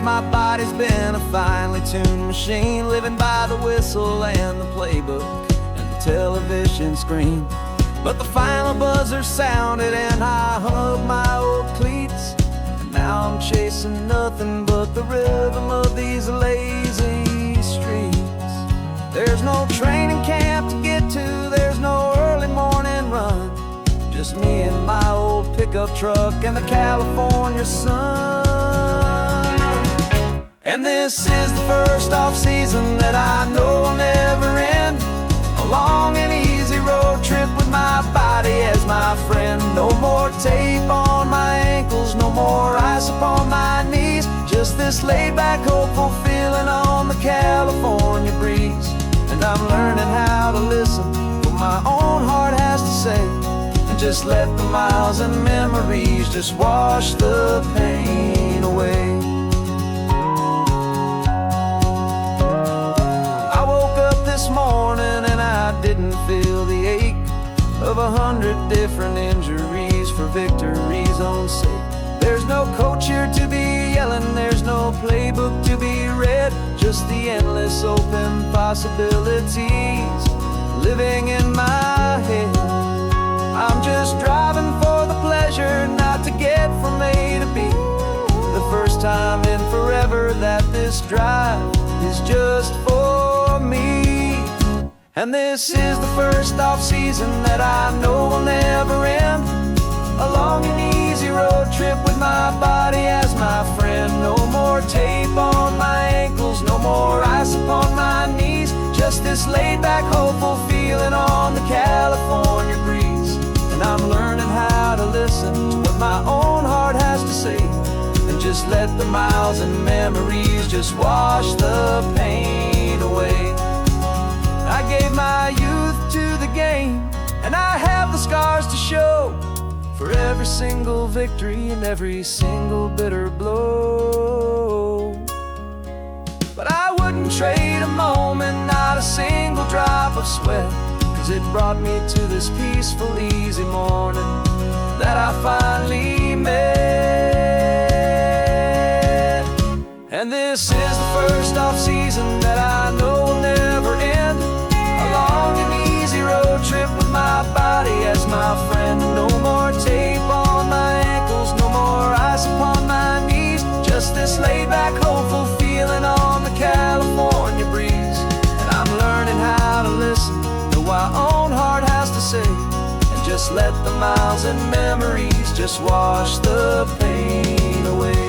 my body's been a finely tuned machine, living by the whistle and the playbook and the television screen. But the final buzzer sounded and I hung up my old cleats, and now I'm chasing nothing but the rhythm of these lazy streets. There's no training camp to get to, there's no early morning run, just me and my old pickup truck and the California sun. And this is the first off-season that I know will never end, a long and easy road trip with my body as my friend. No more tape on my ankles, no more ice upon my knees, just this laid-back, hopeful feeling on the California breeze. And I'm learning how to listen to what my own heart has to say, and just let the miles and memories just wash the pain away. I woke up this morning and I didn't feel the ache of 100 different injuries for victory's own sake. There's no coach here to be yelling, there's no playbook to be read, just the endless open possibilities living in my head. I'm just driving for the pleasure, not to get from A to B. The first time in forever that this drive is just for me. And this is the first off-season that I know will never end, a long and easy road trip with my body as my friend. No more tape on my ankles, no more ice upon my knees, just this laid-back, hopeful feeling on the California breeze. And I'm learning how to listen to what my own heart has to say, and just let the miles and memories just wash the pain away. I gave my youth to the game, and I have the scars to show for every single victory and every single bitter blow. But I wouldn't trade a moment, not a single drop of sweat, 'cause it brought me to this peaceful, easy morning that I finally met. And this is the first off-season that I know will never end, a long and easy road trip with my body as my friend. No more tape on my ankles, no more ice upon my knees, just this laid-back, hopeful feeling on the California breeze. And I'm learning how to listen to what my own heart has to say, and just let the miles and memories just wash the pain away.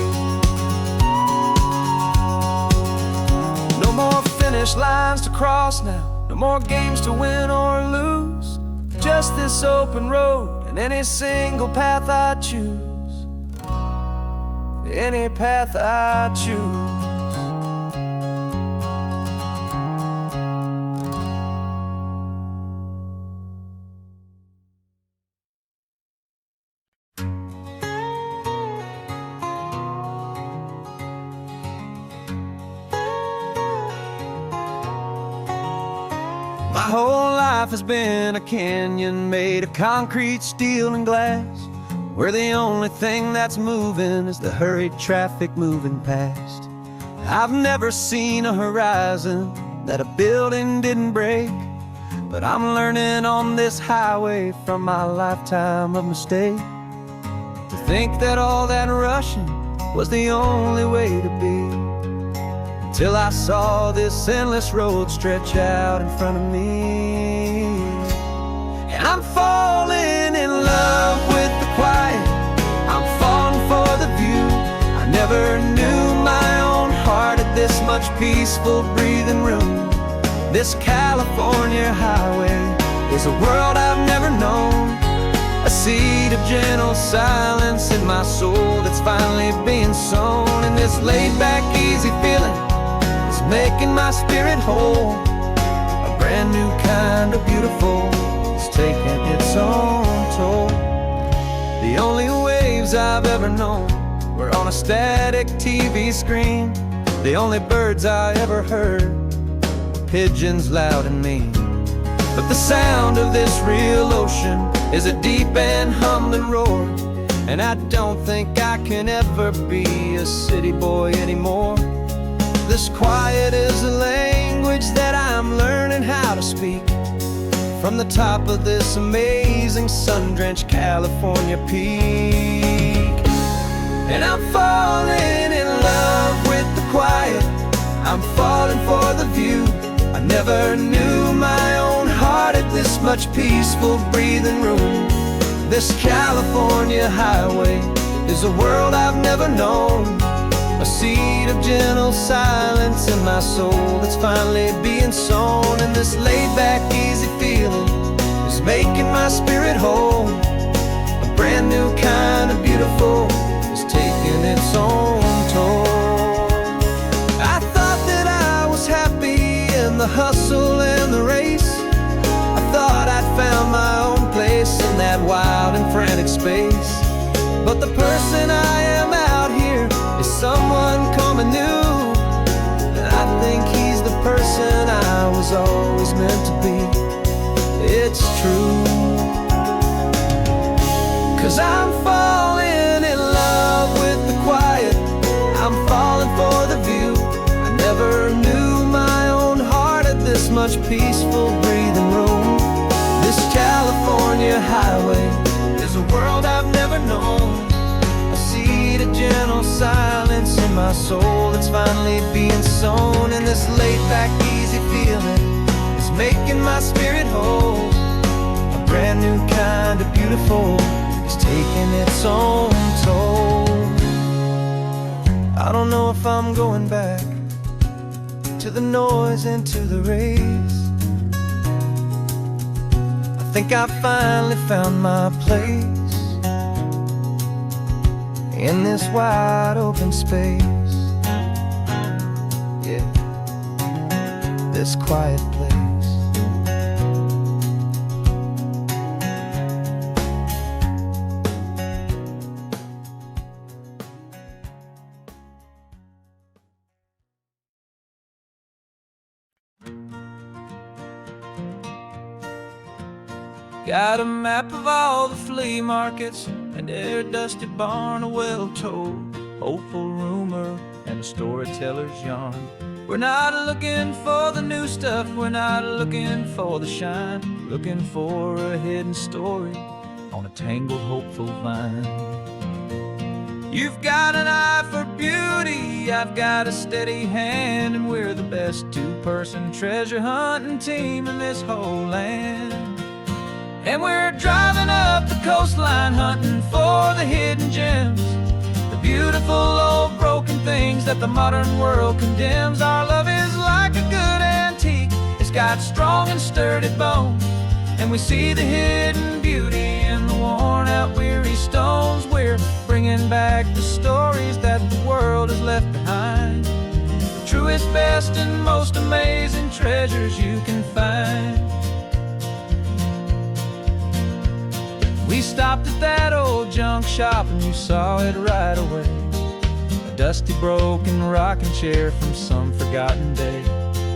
No more finish lines to cross now, no more games to win or lose, just this open road and any single path I choose, any path I choose. My whole life has been a canyon made of concrete, steel, and glass, where the only thing that's moving is the hurried traffic moving past. I've never seen a horizon that a building didn't break, but I'm learning on this highway from my lifetime of mistakes to think that all that rushing was the only way to be, till I saw this endless road stretch out in front of me. And I'm falling in love with the quiet, I'm falling for the view. I never knew my own heart had this much peaceful breathing room. This California highway is a world I've never known, a seed of gentle silence in my soul that's finally being sown. And this laid-back, easy feeling making my spirit whole, a brand new kind of beautiful is taking its own toll. The only waves I've ever known were on a static TV screen. The only birds I ever heard were pigeons loud and mean. But the sound of this real ocean is a deep and humbling roar, and I don't think I can ever be a city boy anymore. This quiet is a language that I'm learning how to speak from the top of this amazing sun-drenched California peak. And I'm falling in love with the quiet, I'm falling for the view. I never knew my own heart had this much peaceful breathing room. This California highway is a world I've never known, a seed of gentle silence in my soul that's finally being sown. And this laid-back, easy feeling is making my spirit whole. A brand new kind of beautiful is taking its own toll. I thought that I was happy in the hustle and the race. I thought I'd found my own place in that wild and frantic space. But the person I am out here is someone coming new, and I think he's the person I was always meant to be. It's true, 'cause I'm falling in love with the quiet, I'm falling for the view. I never knew my own heart had this much peaceful breathing room. This California highway is a world I've never known, a seed of gentle silence in my soul that's finally being sown. And this laid-back, easy feeling is making my spirit whole. A brand new kind of beautiful is taking its own toll. I don't know if I'm going back to the noise and to the race. I think I finally found my place in this wide open space, yeah, this quiet place. Got a map of all the flea markets and every dusty barn, a well-told hopeful rumor and a storyteller's yarn. We're not looking for the new stuff, we're not looking for the shine, looking for a hidden story on a tangled hopeful vine. You've got an eye for beauty, I've got a steady hand, and we're the best two-person treasure hunting team in this whole land. And we're driving up the coastline hunting for the hidden gems, the beautiful old broken things that the modern world condemns. Our love is like a good antique, it's got strong and sturdy bones, and we see the hidden beauty in the worn out weary stones. We're bringing back the stories that the world has left behind, the truest, best, and most amazing treasures you can find. We stopped at that old junk shop and you saw it right away, a dusty broken rocking chair from some forgotten day.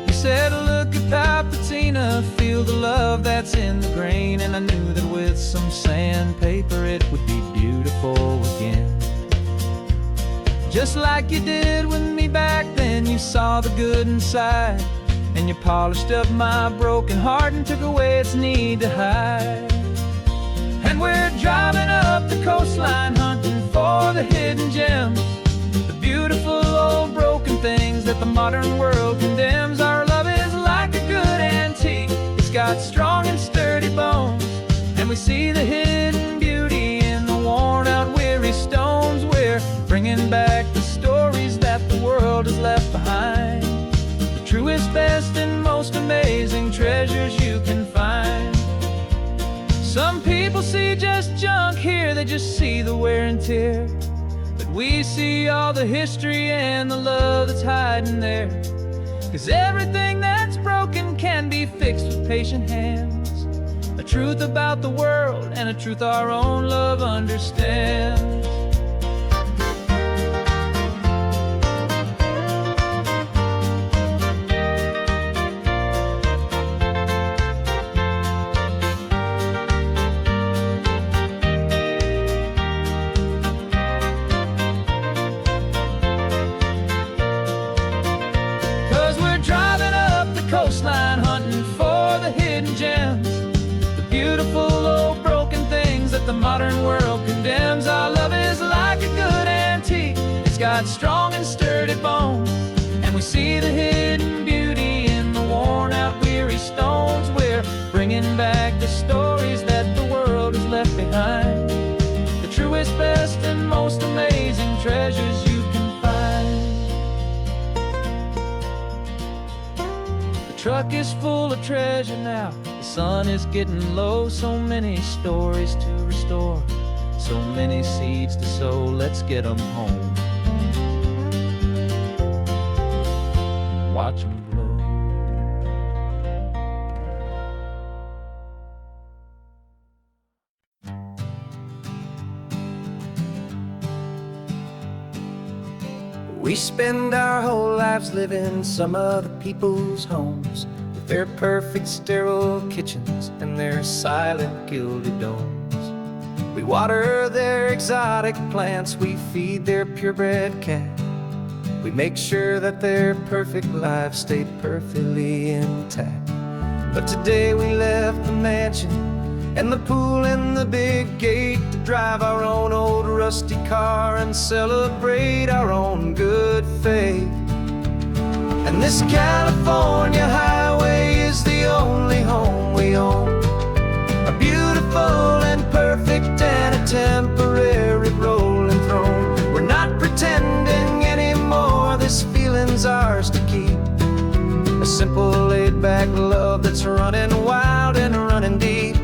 You said, look at that patina, feel the love that's in the grain, and I knew that with some sandpaper it would be beautiful again. Just like you did with me back then, you saw the good inside, and you polished up my broken heart and took away its need to hide. And we're driving up the coastline hunting for the hidden gems, the beautiful old broken things that the modern world condemns. Our love is like a good antique, it's got strong and sturdy bones, and we see the hidden beauty in the worn out weary stones. We're bringing back the stories that the world has left behind, the truest, best, and most amazing treasures you can find. Some people see just junk here, they just see the wear and tear, but we see all the history and the love that's hiding there. 'Cause everything that's broken can be fixed with patient hands, a truth about the world and a truth our own love understands. got strong and sturdy bones, and we see the hidden beauty in the worn-out, weary stones. We're bringing back the stories that the world has left behind, the truest, best, and most amazing treasures you can find. The truck is full of treasure now, the sun is getting low. So many stories to restore, so many seeds to sow. Let's get them home, watch them blow. We spend our whole lives living some other people's homes, with their perfect sterile kitchens and their silent gilded domes. We water their exotic plants, we feed their purebred cat. We make sure that their perfect lives stay perfectly intact. But today we left the mansion and the pool and the big gate to drive our own old rusty car and celebrate our own good faith. And this California highway is the only home we own, a beautiful and perfect and a temporary rolling throne. We're not pretending anymore, this feeling's ours to keep, a simple laid-back love that's running wild and running deep.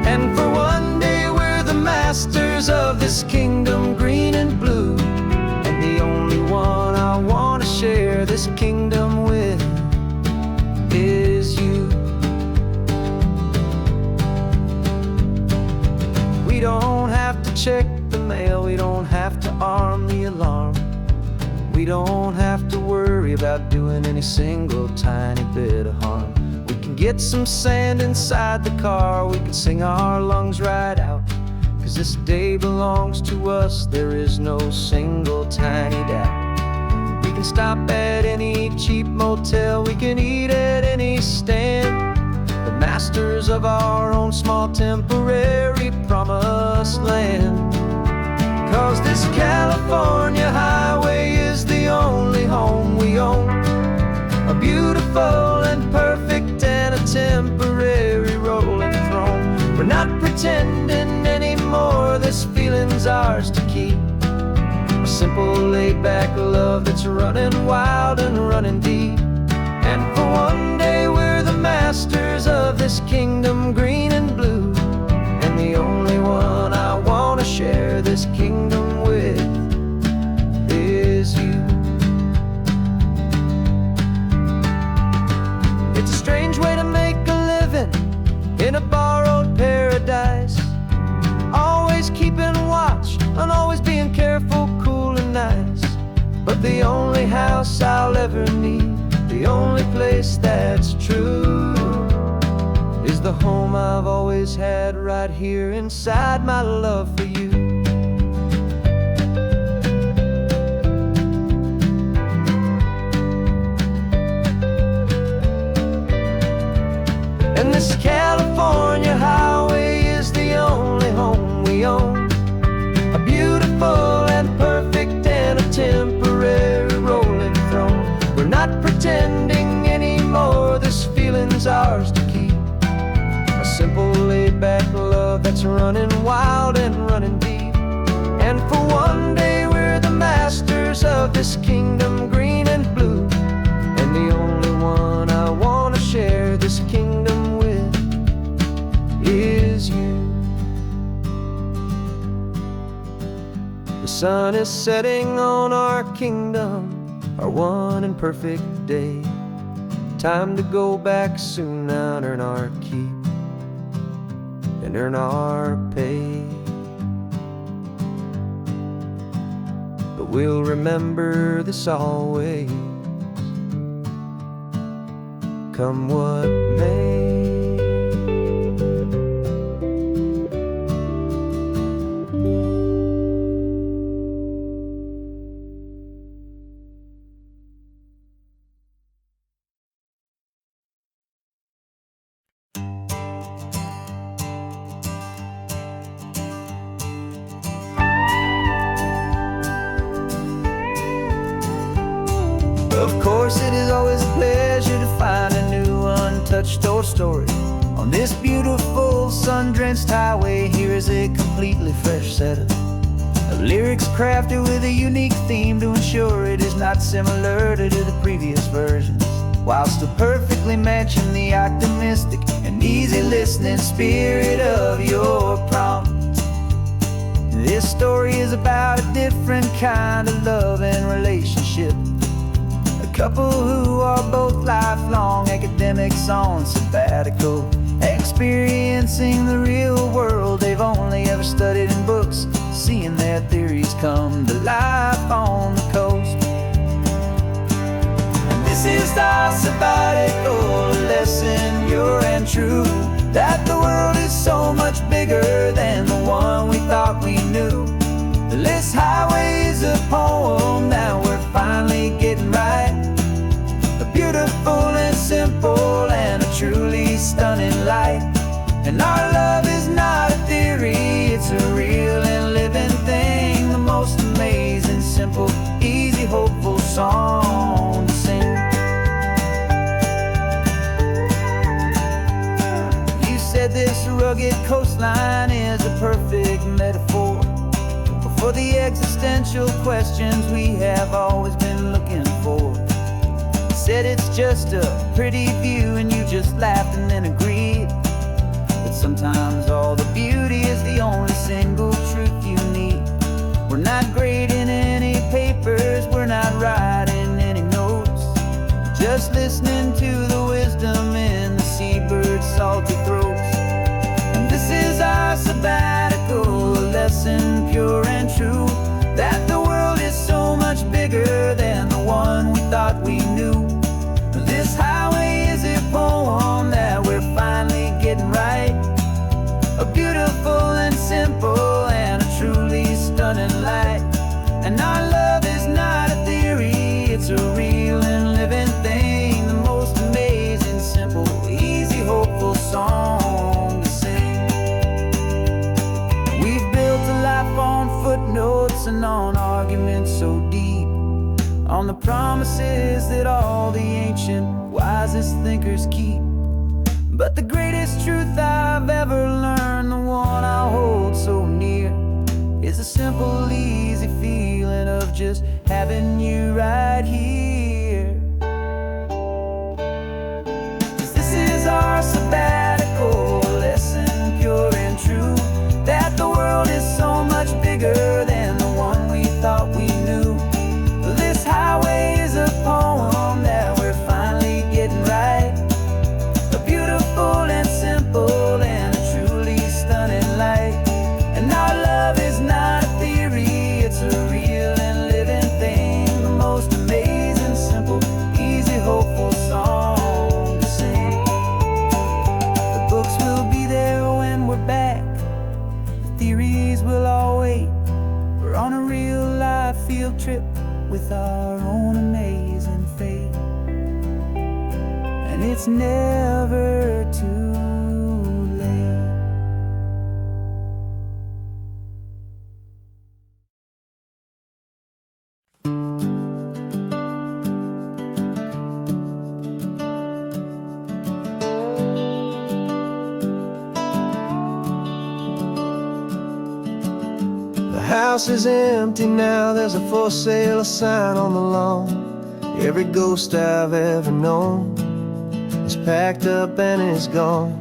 And for one day we're the masters of this kingdom green and blue, and the only one I want to share this kingdom with is you. We don't have to check the mail, we don't have to arm the alarm, we don't have to worry about doing any single tiny bit of harm. We can get some sand inside the car, we can sing our lungs right out, 'cause this day belongs to us, there is no single tiny doubt. We can stop at any cheap motel, we can eat at any stand, the masters of our own small temporary promised land. 'Cause this California highway is the only home we own, a beautiful and perfect and a temporary rolling throne. We're not pretending anymore, this feeling's ours to keep, a simple laid-back love that's running wild and running deep. And for one day we're the masters of this kingdom green and blue, and the only one I want to share this kingdom with is you. It's a strange way to make a living in a borrowed paradise, always keeping watch and always being careful, cool and nice. But the only house I'll ever need, the only place that's true, is the home I've always had right here inside my love for you. And this California highway is the only home we own, a beautiful and perfect and a temporary rolling throne. We're not pretending anymore, this feeling's ours to keep, a simple laid-back love that's running wild and running deep. And for one day we're the masters of this kingdom green and blue, and the only one I want to share this kingdom with is you. The sun is setting on our kingdom, our one and perfect day. Time to go back soon now and earn our keep and earn our pay. But we'll remember this always, come what may. Of course, it is always a pleasure to find a new untouched old story. On this beautiful sun-drenched highway, here is a completely fresh set of lyrics crafted with a unique theme to ensure it is not similar to the previous versions, while still perfectly matching the optimistic and easy listening spirit of your prompt. This story is about a different kind of love and relationship. A couple who are both lifelong academics on sabbatical, experiencing the real world they've only ever studied in books, seeing their theories come to life on the coast. And this is our sabbatical lesson, pure and true, that the world is so much bigger than the one we thought we knew. This highway is a poem that we're finally getting right. A beautiful and simple and a truly stunning light. And our love is not a theory, it's a real and living thing. The most amazing, simple, easy, hopeful song to sing. You said this rugged coastline is a perfect metaphor for the existential questions we have always been looking for. You said it's just a pretty view and you just laughed and then agreed. But sometimes all the beauty is the only single truth you need. We're not grading any papers, we're not writing any notes, just listening to the wisdom in the seabird's salty throats. And this is our sabbatical lesson, pure and true, that the world is so much bigger than the one we thought we knew. This highway is a poem that we're finally getting right. A beautiful and simple and a truly stunning light. And our love is not a theory, it's a real and living thing. The most amazing, simple, easy, hopeful song to sing. We've built a life on footnotes and on arguments so deep, on the promises that all the ancient, wisest thinkers keep. But the greatest truth I've ever learned, the one I hold so near, is a simple, easy feeling of just having you right here. 'Cause this is our sabbatical lesson, pure and true, that the world is so much bigger than the one we thought we knew. This highway is a poem that we're finally getting right. A beautiful and simple and a truly stunning light. And our love is not a theory, it's a real and living thing. The most amazing, simple, easy, hopeful song to sing. The books will be there when we're back, the theories will all wait. We're on a real life field trip with our own amazing fate. And it's never too late. The house is empty now, there's a for sale sign on the lawn. Every ghost I've ever known is packed up and is gone.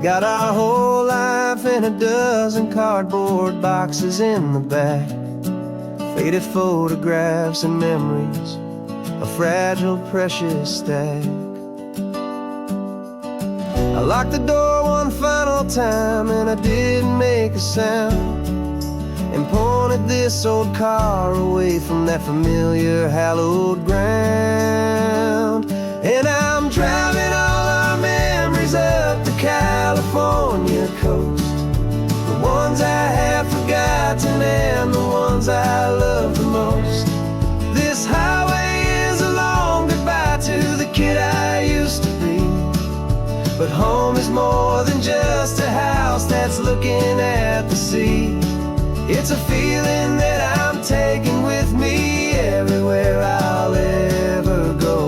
Got our whole life in a dozen cardboard boxes in the back. Faded photographs and memories, a fragile, precious stack. I locked the door one final time and I didn't make a sound, and pointed this old car away from that familiar hallowed ground. And I'm driving all our memories up the California coast, the ones I have forgotten and the ones I love the most. This highway is a long goodbye to the kid I used to be, but home is more than just a house that's looking at the sea. It's a feeling that I'm taking with me everywhere I'll ever go.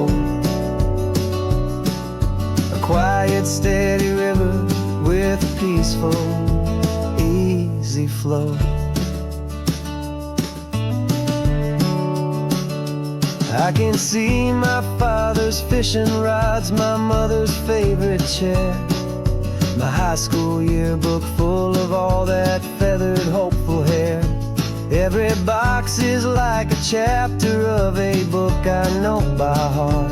flow. I can see my father's fishing rods, my mother's favorite chair, my high school yearbook full of all that feathered, hopeful hair. Every box is like a chapter of a book I know by heart,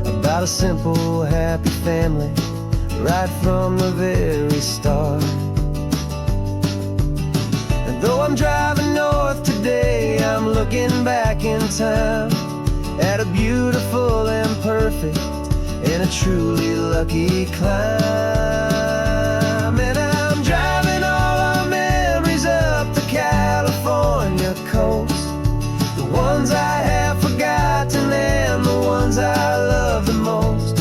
about a simple, happy family, right from the very start. And though I'm driving north today, I'm looking back in time at a beautiful and perfect and a truly lucky climb. And I'm driving all our memories up the California coast, the ones I have forgotten and the ones I love the most.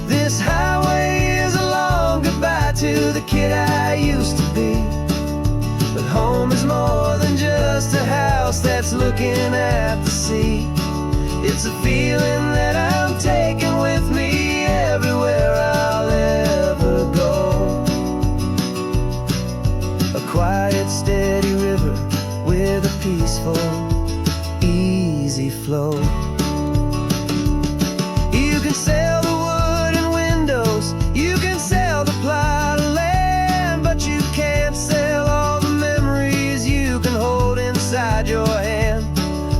This highway is a long goodbye to the kid I used to be, but home is more than just a house that's looking at the sea. It's a feeling that I'm taking with me everywhere I'll ever go. A quiet, steady river with a peaceful, easy flow. You can sail the wooden windows, you can sail the plot of land, but you can't sail all the memories you can hold inside your hand.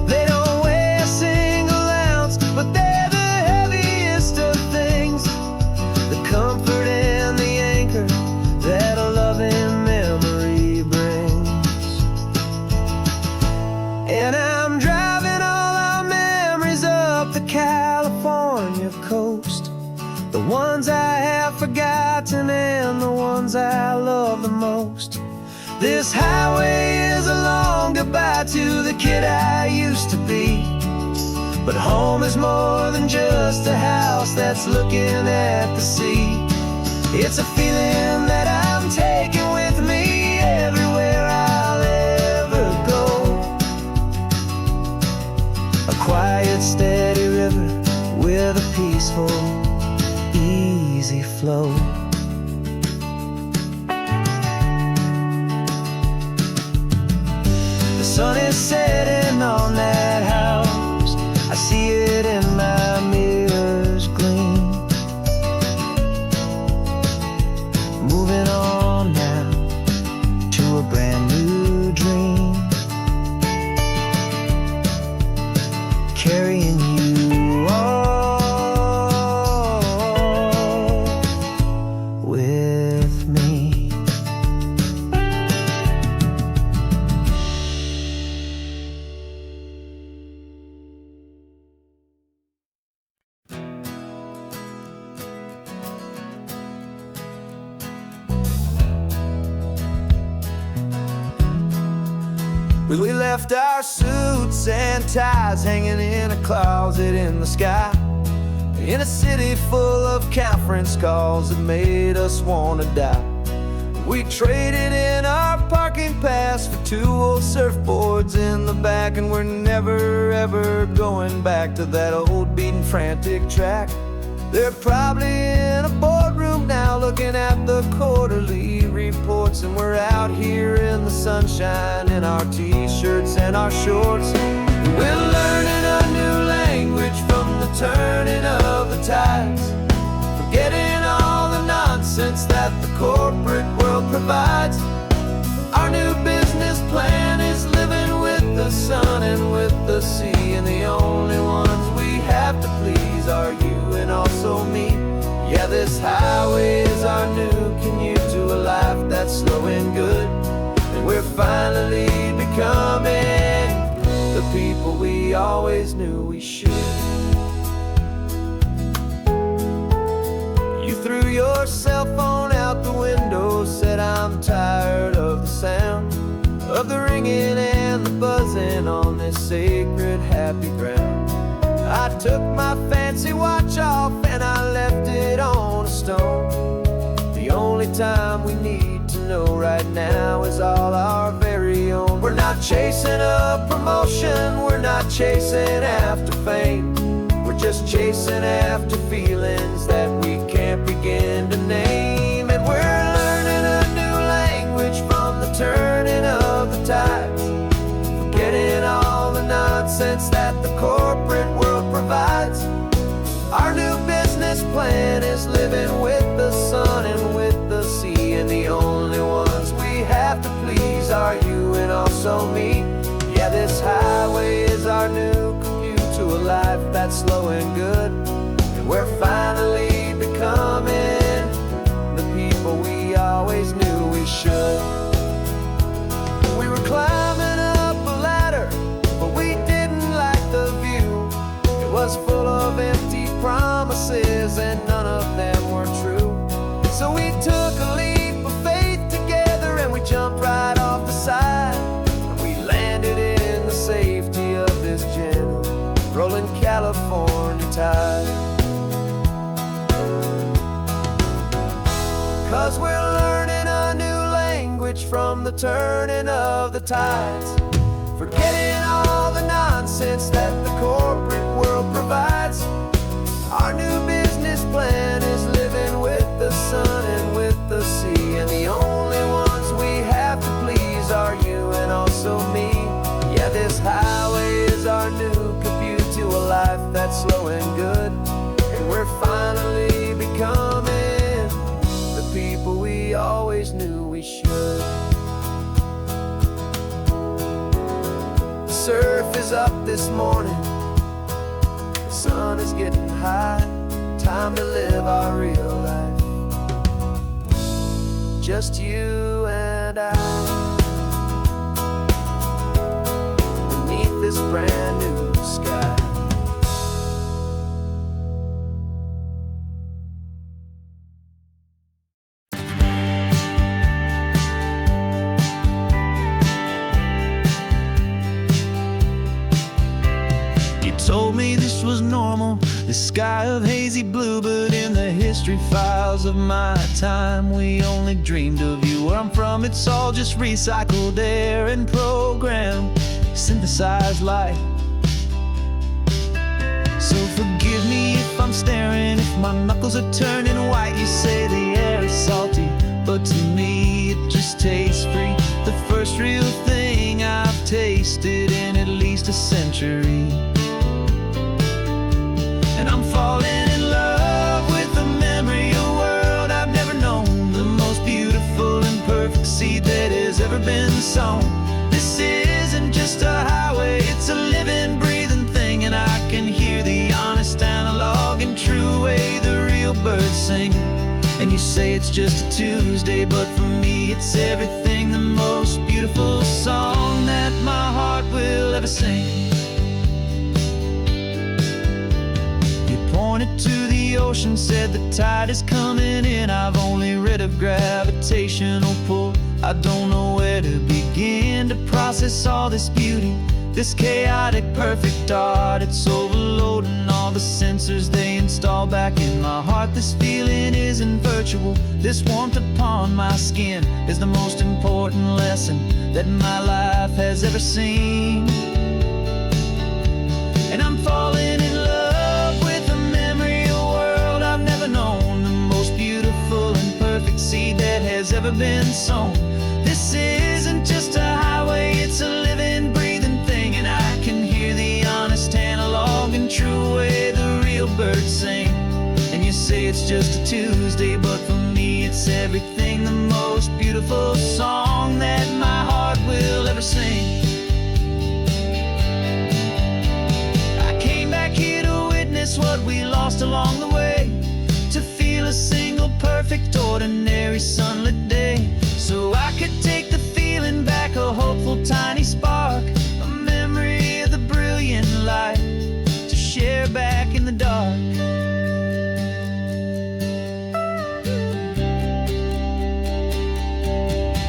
They don't weigh a single ounce, but they're the heaviest of things, the comfort and the anchor that a loving memory brings. And I'm driving all our memories up the California coast, the ones I have forgotten and the ones I love the most. This highway is a long goodbye to the kid I used to be, but home is more than just a house that's looking at the sea. It's a feeling that I'm taking with me everywhere I'll ever go. A quiet, steady river with a peaceful, easy flow. The sun is setting on that house, I see it in my mirror's gleam. Moving on now to a brand new dream, carrying you all with me. We left our suits and ties hanging in a closet in the sky, in a city full of conference calls that made us want to die. We traded in our parking pass for 2 old surfboards in the back, and we're never ever going back to that old beaten frantic track. They're probably in a boardroom now looking at the quarterly reports, and we're out here in the sunshine in our t-shirts and our shorts. We're learning a new language from the turning of the tides, forgetting all the nonsense that the corporate world provides. Our new business plan is living with the sun and with the sea, and the only ones we have to please are you and also me. Yeah, this highway is our new commute to a life that's slow and good, and we're finally becoming the people we always knew we should. You threw your cell phone out the window, said I'm tired of the sound of the ringing and the buzzing on this sacred happy ground. I took my fancy watch off and I left it on a stone. The only time we need to know right now is all our very own. We're not chasing a promotion, we're not chasing after fame, we're just chasing after feelings that we can't begin to name. And we're learning a new language from the turning of nonsense that the corporate world provides. Our new business plan is living with the sun and with the sea, and the only ones we have to please are you and also me. Yeah, this highway is our new commute to a life that's slow and good, and we're finally becoming the people we always knew we should. We were climbing up a ladder, but we didn't like the view. It was full of empty promises and none of them were true. So we took a leap of faith together and we jumped right off the side, and we landed in the safety of this gentle rolling California tide. 'Cause we're learning a new language from the turning of the tides, forgetting all the nonsense that the corporate world provides. Our new business plan is living with the sun and with the sea, and the only ones we have to please are you and also me. Yeah, this highway is our new commute to a life that's slow and good, and we're finally becoming the people we always knew we should. The surf is up this morning, the sun is getting high, time to live our real life, just you and I, beneath this brand new sky. Told me this was normal, the sky of hazy blue, but in the history files of my time, we only dreamed of you. Where I'm from, it's all just recycled air and programmed, synthesized light. So forgive me if I'm staring, if my knuckles are turning white. You say the air is salty, but to me it just tastes free. The first real thing I've tasted in at least a century. And I'm falling in love with the memory of a world I've never known, the most beautiful and perfect seed that has ever been sown. This isn't just a highway, it's a living, breathing thing, and I can hear the honest, analog, and true way the real birds sing. And you say it's just a Tuesday, but for me it's everything, the most beautiful song that my heart will ever sing. Pointed to the ocean, said the tide is coming in. I've only read of gravitational pull. I don't know where to begin to process all this beauty, this chaotic, perfect art. It's overloading all the sensors they install back in my heart. This feeling isn't virtual. This warmth upon my skin is the most important lesson that my life has ever seen. And I'm falling in love with a memory of a world I've never known, the most beautiful and perfect seed that has ever been sown. This isn't just a highway, it's a living, breathing thing, and I can hear the honest, analog, and true way the real birds sing. And you say it's just a Tuesday, but for me it's everything, the most beautiful song that my heart will ever sing. I came back here to witness what we lost along the way, to feel a single perfect ordinary sunlit day, so I could take the feeling back, a hopeful tiny spark, a memory of the brilliant light to share back in the dark.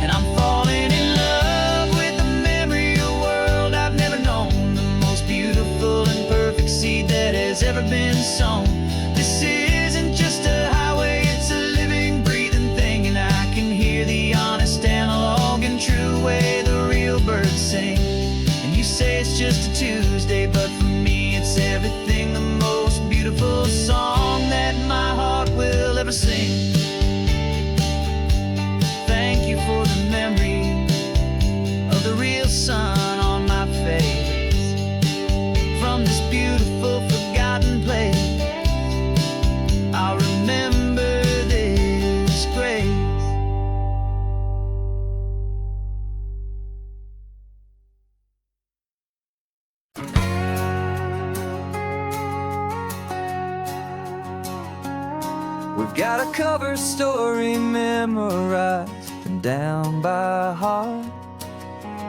And I'm falling in love with the memory of a world I've never known, the most beautiful and perfect seed that has ever been sown. This isn't just a highway, it's a living, breathing thing, and I can hear the honest, analog, and true way the real birds sing. And you say it's just a Tuesday, but for me it's everything, the most beautiful song that my heart will ever sing. Thank you for the memory of the real sun on my face. We've got a cover story memorized and down by heart.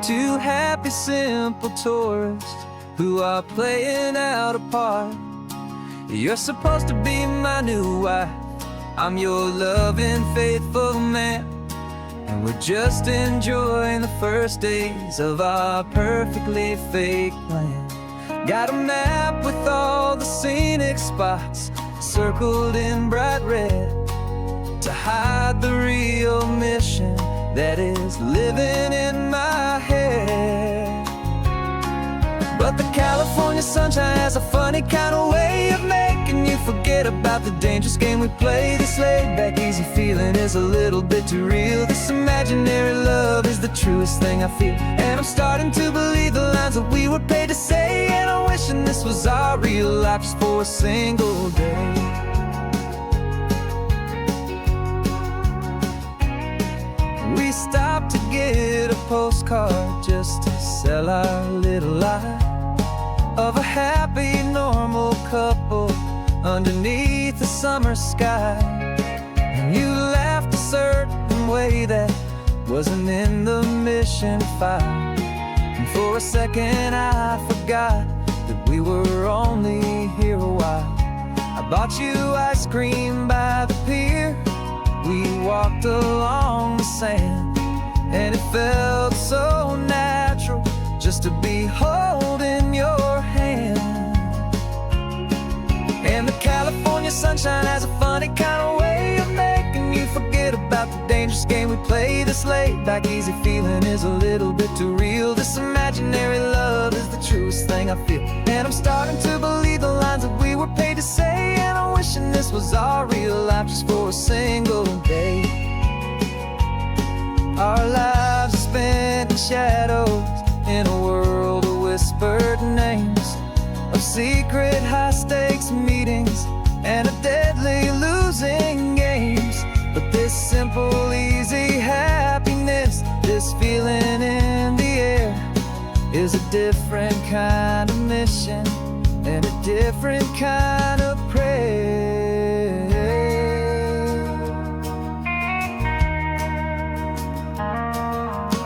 Two happy, simple tourists who are playing out a part. You're supposed to be my new wife, I'm your loving, faithful man, and we're just enjoying the first days of our perfectly fake plan. Got a map with all the scenic spots circled in bright red to hide the real mission that is living in my head. But the California sunshine has a funny kind of way of making you forget about the dangerous game we play. This laid-back, easy feeling is a little bit too real. This imaginary love is the truest thing I feel, and I'm starting to believe the lines that we were paid to say. And I'm wishing this was our real life just for a single day. We stopped to get a postcard just to sell our little lie of a happy, normal couple underneath the summer sky. And you laughed a certain way that wasn't in the mission file, and for a second I forgot that we were only here a while. I bought you ice cream by the pier, we walked along the sand, and it felt so natural just to be holding your hand. And the California sunshine has a funny kind of way of making you forget about the dangerous game we play. This laid-back, easy feeling is a little bit too real. This imaginary love is the truest thing I feel, and I'm starting to believe the lines that we were paid to say. And I'm wishing this was our real life just for a single day. Our lives are spent in shadows, in a world of whispered names, of secret high-stakes meetings and of deadly losing games. But this simple, easy happiness, this feeling in the air, is a different kind of mission and a different kind of prayer.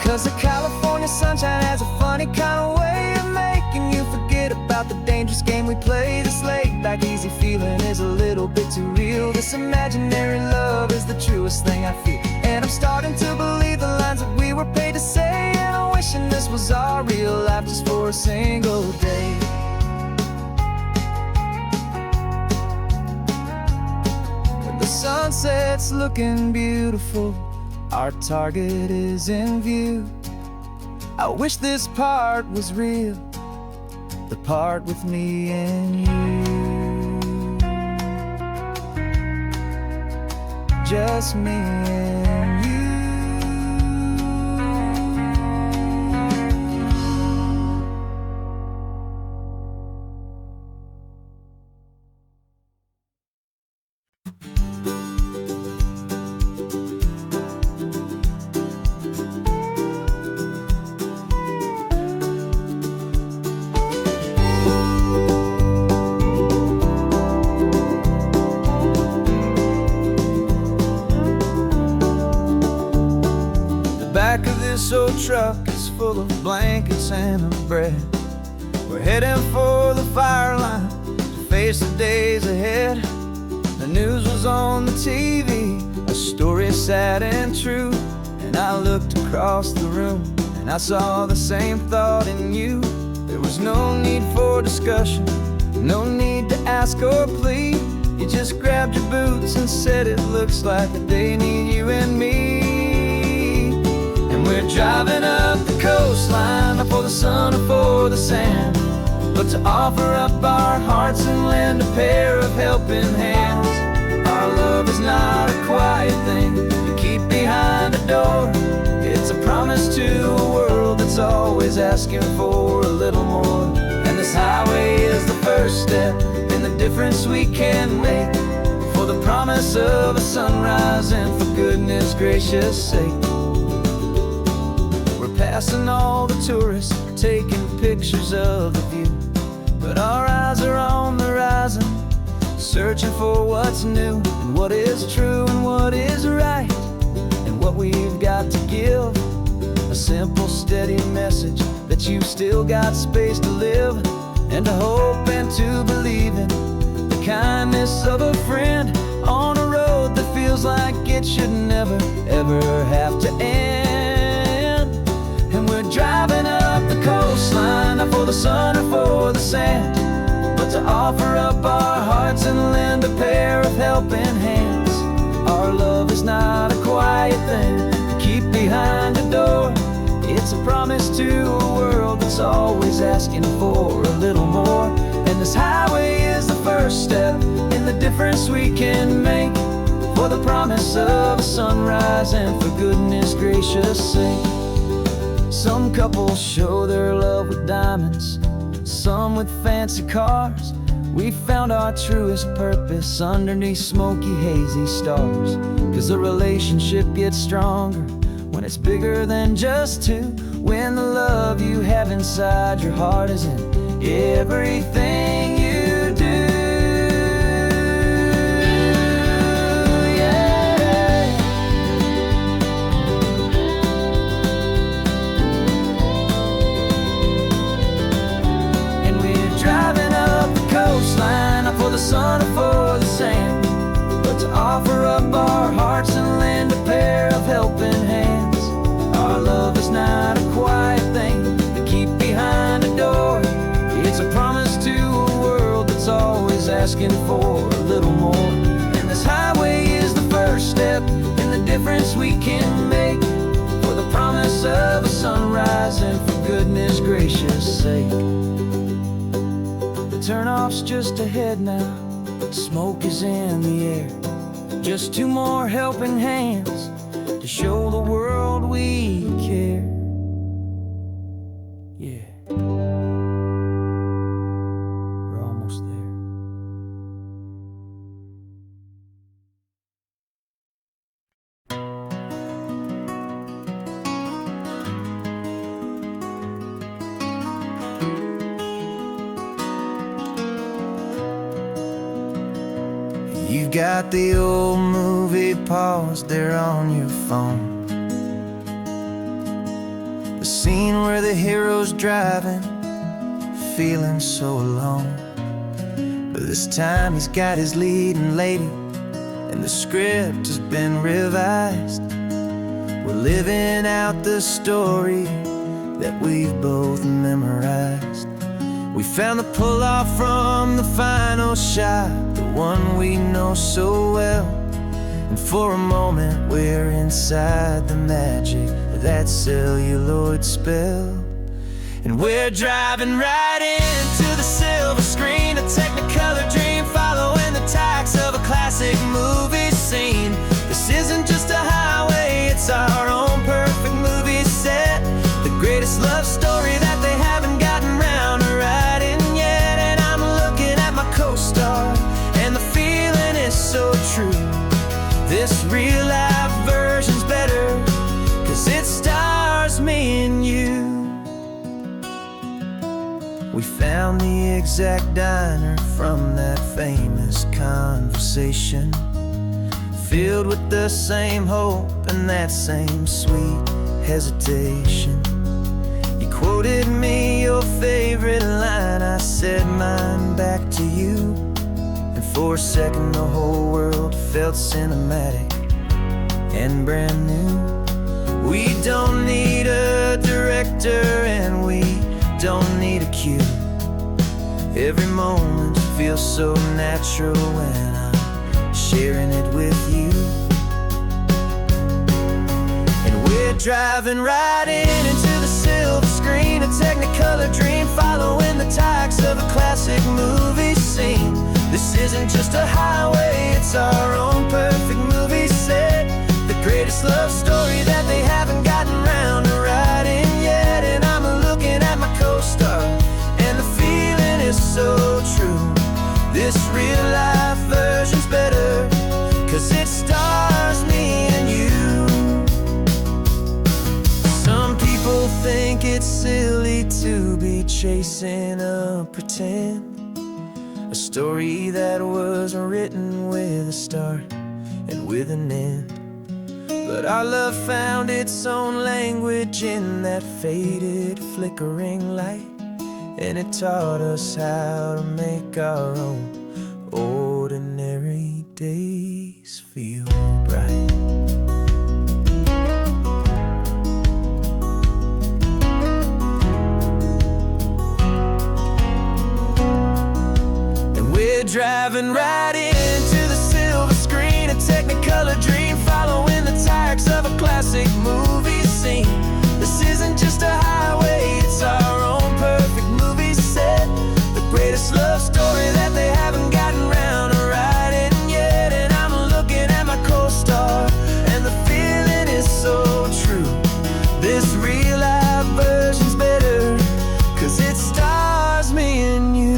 'Cause the California sunshine has a funny kind of way of making you forget about the dangerous game we play. This laid-back, easy feeling is a little bit too real. This imaginary love is the truest thing I feel, and I'm starting to believe the lines that we were paid to say. And I'm wishing this was our real life just for a single day. When the sunset's looking beautiful, our target is in view. I wish this part was real, the part with me and you. Just me and you. Back of this old truck is full of blankets and of bread. We're heading for the fire line to face the days ahead. The news was on the TV, a story sad and true, and I looked across the room and I saw the same thought in you. There was no need for discussion, no need to ask or plead. You just grabbed your boots and said it looks like the day need you and me. We're driving up the coastline, not for the sun or for the sand, but to offer up our hearts and lend a pair of helping hands. Our love is not a quiet thing you keep behind a door. It's a promise to a world that's always asking for a little more. And this highway is the first step in the difference we can make, for the promise of a sunrise and for goodness gracious sake. Passing all the tourists, taking pictures of the view, but our eyes are on the horizon, searching for what's new, and what is true, and what is right, and what we've got to give. A simple, steady message that you've still got space to live, and to hope and to believe in the kindness of a friend on a road that feels like it should never, ever have to end. And we're driving up the coastline, not for the sun or for the sand, but to offer up our hearts and lend a pair of helping hands. Our love is not a quiet thing to keep behind a door. It's a promise to a world that's always asking for a little more. And this highway is the first step in the difference we can make, for the promise of a sunrise and for goodness gracious sake. Some couples show their love with diamonds, some with fancy cars. We found our truest purpose underneath smoky, hazy stars. 'Cause the relationship gets stronger when it's bigger than just two, when the love you have inside your heart is in everything you do. Yeah. And we're driving up the coastline, not for the sun or for the sand, but to offer up our hearts and lend a pair of helping hands. Our love is not a quiet thing to keep behind a door. It's a promise to a world that's always asking for a little more. And this highway is the first step in the difference we can make, for the promise of a sunrise and for goodness gracious sake. The turnoff's just ahead now, smoke is in the air. Just two more helping hands to show the world we care. Yeah, we're almost there. You've got the old movie paused there on your phone, the scene where the hero's driving, feeling so alone. But this time he's got his leading lady, and the script has been revised. We're living out the story that we've both memorized. We found the pull-off from the final shot, the one we know so well. And for a moment we're inside the magic of that celluloid spell. And we're driving right into the silver screen, a Technicolor dream, following the tacks of a classic movie scene. This isn't just a highway, it's our own perfect movie set, the greatest love story that they haven't gotten round to writing yet. And I'm looking at my co-star, and the feeling is so true. This real-life version's better, 'cause it stars me and you. We found the exact diner from that famous conversation, filled with the same hope and that same sweet hesitation. You quoted me your favorite line, I said mine back to you. And for a second the whole world felt cinematic and brand new. We don't need a director and we don't need a cue. Every moment feels so natural when I'm sharing it with you. And we're driving right into the silver screen, a Technicolor dream, following the tacks of a classic movie scene. This isn't just a highway, it's our own perfect movie set, the greatest love story that they haven't gotten round to writing yet. And I'm looking at my co-star, and the feeling is so true. This real-life version's better, 'cause it stars me and you. Some people think it's silly to be chasing a pretend, a story that was written with a start and with an end. But our love found its own language in that faded, flickering light, and it taught us how to make our own ordinary days feel bright. And we're driving right into the silver screen, a Technicolor dream, following the tracks of a classic movie scene. This isn't just a highway, it's our own perfect movie set, the greatest love story that they haven't gotten round to writing yet. And I'm looking at my co-star, and the feeling is so true. This real life version's better, 'cause it stars me and you.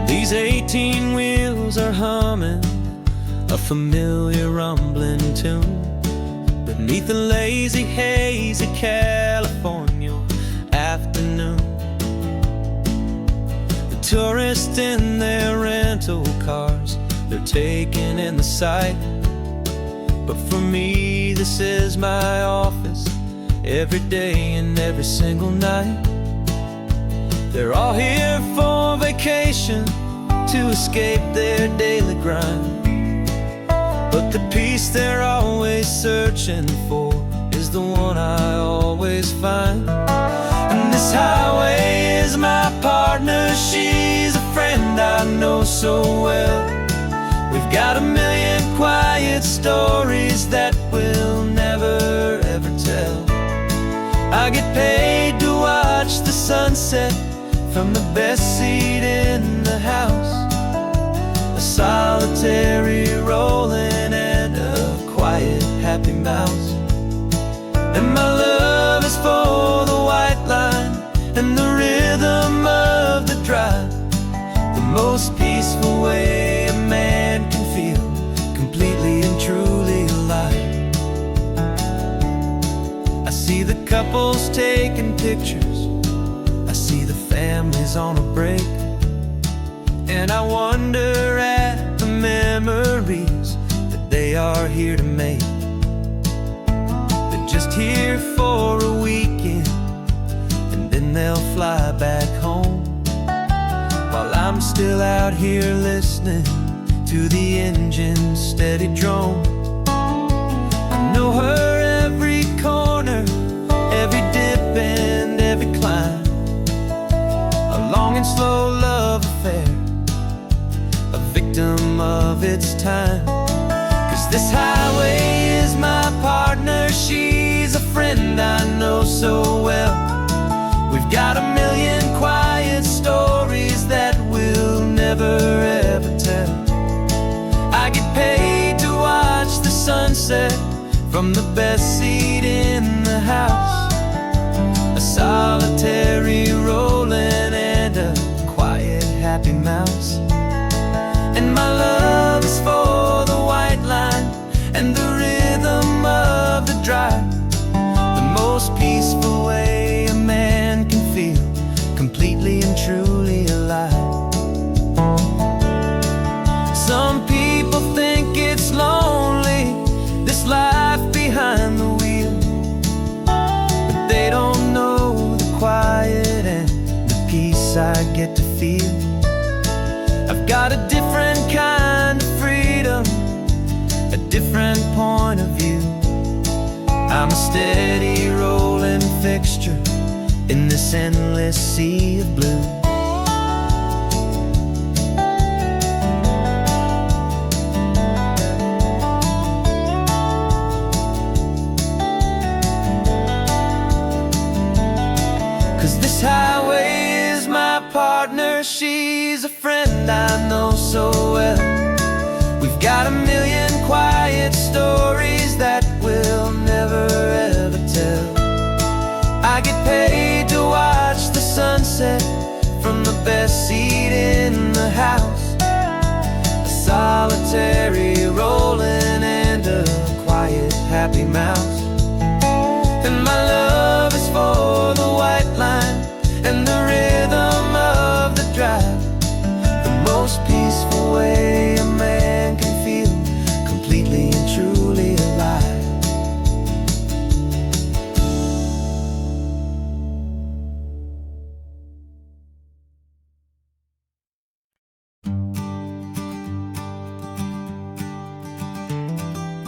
These 18 wheels are humming a familiar rumbling tune beneath the lazy haze of California afternoon. The tourists in their rental cars, they're taking in the sight. But for me, this is my office, every day and every single night. They're all here for vacation, to escape their daily grind. But the peace they're always searching for is the one I always find. And this highway is my partner, she's a friend I know so well. We've got a million quiet stories that we'll never ever tell. I get paid to watch the sunset from the best seat in the house, a solitary rolling and a quiet happy mouse. And my love is for the white line and the rhythm of the drive, the most peaceful way a man can feel completely and truly alive. I see the couples taking pictures, I see the families on a break, and I wonder at the memories that they are here to make. They're just here for a weekend, and then they'll fly back home, while I'm still out here listening to the engine's steady drone. I know her every corner, every dip and every climb, a long and slow love affair, a victim of its time. 'Cause this highway is my partner, she's a friend I know so well. We've got a million quiet stories that we'll never ever tell. I get paid to watch the sunset from the best seat in the house, a solitary rolling and a quiet happy mouse. And my love is for the white line and the rhythm of the drive, the most peaceful way a man can feel completely and truly alive. Some people think it's lonely, this life behind the wheel, but they don't know the quiet and the peace I get to feel. I've got a different kind of freedom, a different point of view. I'm a steady rolling fixture in this endless sea of blue. 'Cause this highway is my partner, she's a friend I know so well. We've Got a million quiet stories that we'll never ever tell. I get paid to watch the sunset from the best seat in the house. A solitary rolling and a quiet happy mouse. And my love is for the white line and the rhythm of the drive. The most peaceful way a man can feel completely and truly alive.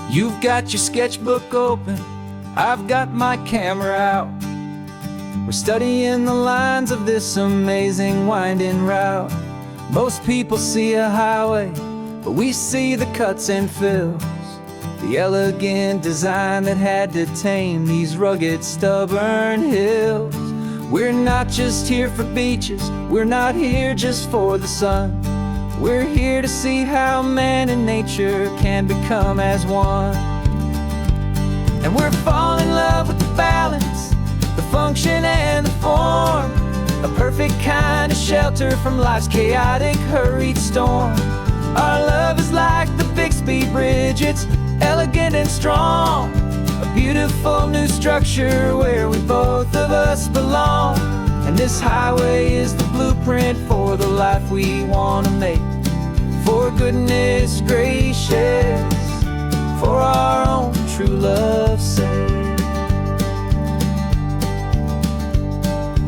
You've got your sketchbook open, I've got my camera out. We're studying the lines of this amazing winding route. Most people see a highway, but we see the cuts and fills, the elegant design that had to tame these rugged, stubborn hills. We're not just here for beaches, we're not here just for the sun. We're here to see how man and nature can become as one. And we're falling in love with the balance, the function and the form, a perfect kind of shelter from life's chaotic, hurried storm. Our love is like the Bixby Bridge, it's elegant and strong, a beautiful new structure where we both of us belong. And this highway is the blueprint for the life we want to make. For goodness gracious, for our own true love's sake.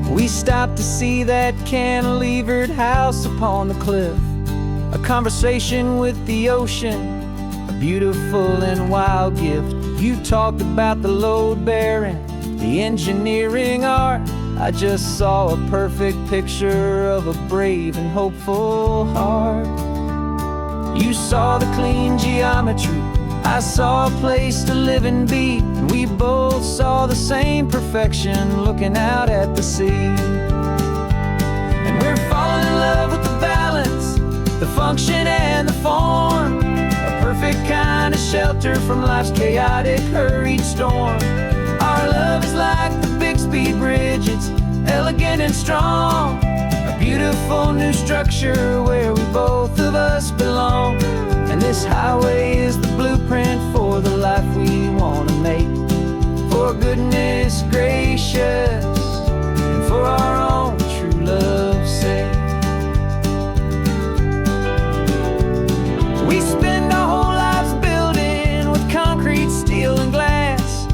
We stopped to see that cantilevered house upon the cliff, a conversation with the ocean, a beautiful and wild gift. You talked about the load bearing, the engineering art. I just saw a perfect picture of a brave and hopeful heart. You saw the clean geometry, I saw a place to live and be, and we both saw the same perfection looking out at the sea. And we're falling in love with the balance, the function and the form, a perfect kind of shelter from life's chaotic, hurried storm. Our love is like the Bixby Bridge, it's elegant and strong, a beautiful new structure where we both of us belong. And this highway is the blueprint for the life we want to make. For goodness gracious, and for our own true love's sake. We spend our whole lives building with concrete, steel and glass,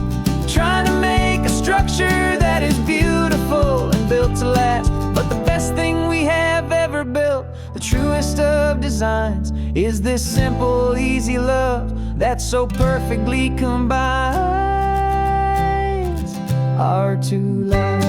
trying to make a structure that is beautiful and built to last. But the best thing we have ever built, the truest of designs, is this simple, easy love that so perfectly combines our two lives.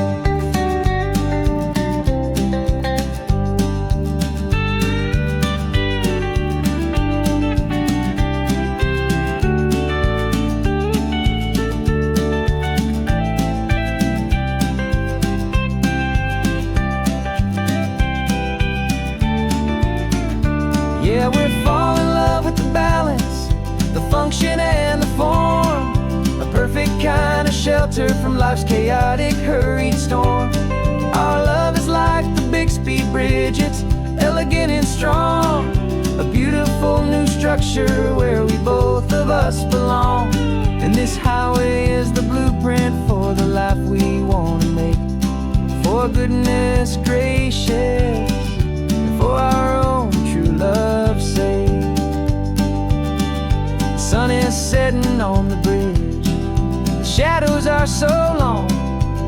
Yeah, we're falling in love with the balance, the function and the form, a perfect kind of shelter from life's chaotic, hurried storm. Our love is like the Bixby Bridge, it's elegant and strong, a beautiful new structure where we both of us belong. And this highway is the blueprint for the life we want to make. For goodness gracious, and for our own true love's sake. The sun is setting on the bridge, the shadows are so long,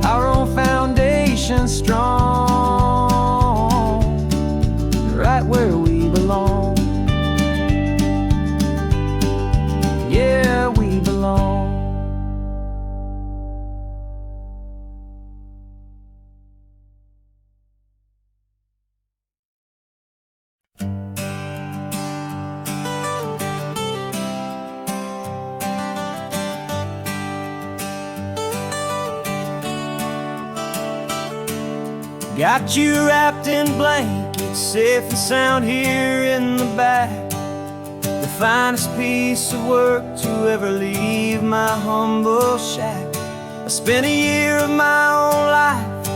our own foundation strong, right where we belong. Yeah, we belong. Got you wrapped in blankets, safe and sound here in the back. The finest piece of work to ever leave my humble shack. I spent a year of my own life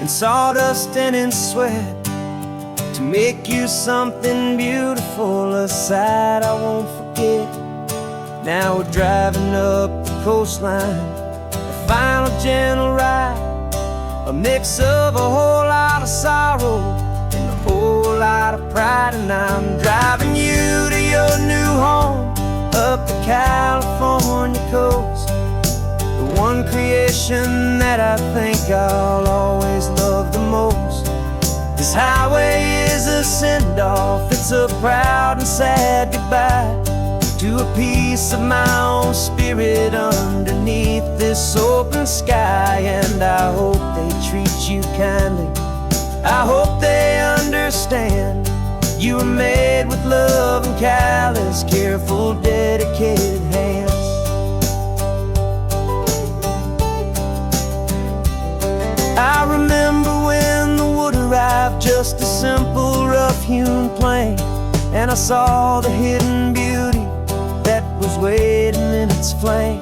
in sawdust and in sweat to make you something beautiful, a sight I won't forget. Now we're driving up the coastline, a final gentle ride, a mix of a whole lot of sorrow and a whole lot of pride. And I'm driving you to your new home up the California coast, the one creation that I think I'll always love the most. This highway is a send-off, it's a proud and sad goodbye to a piece of my own spirit underneath this open sky. And I hope they treat you kindly, I hope they understand you were made with love and callous, careful, dedicated hands. I remember when the wood arrived, just a simple rough-hewn plank, and I saw the hidden beauty that was waiting in its flame.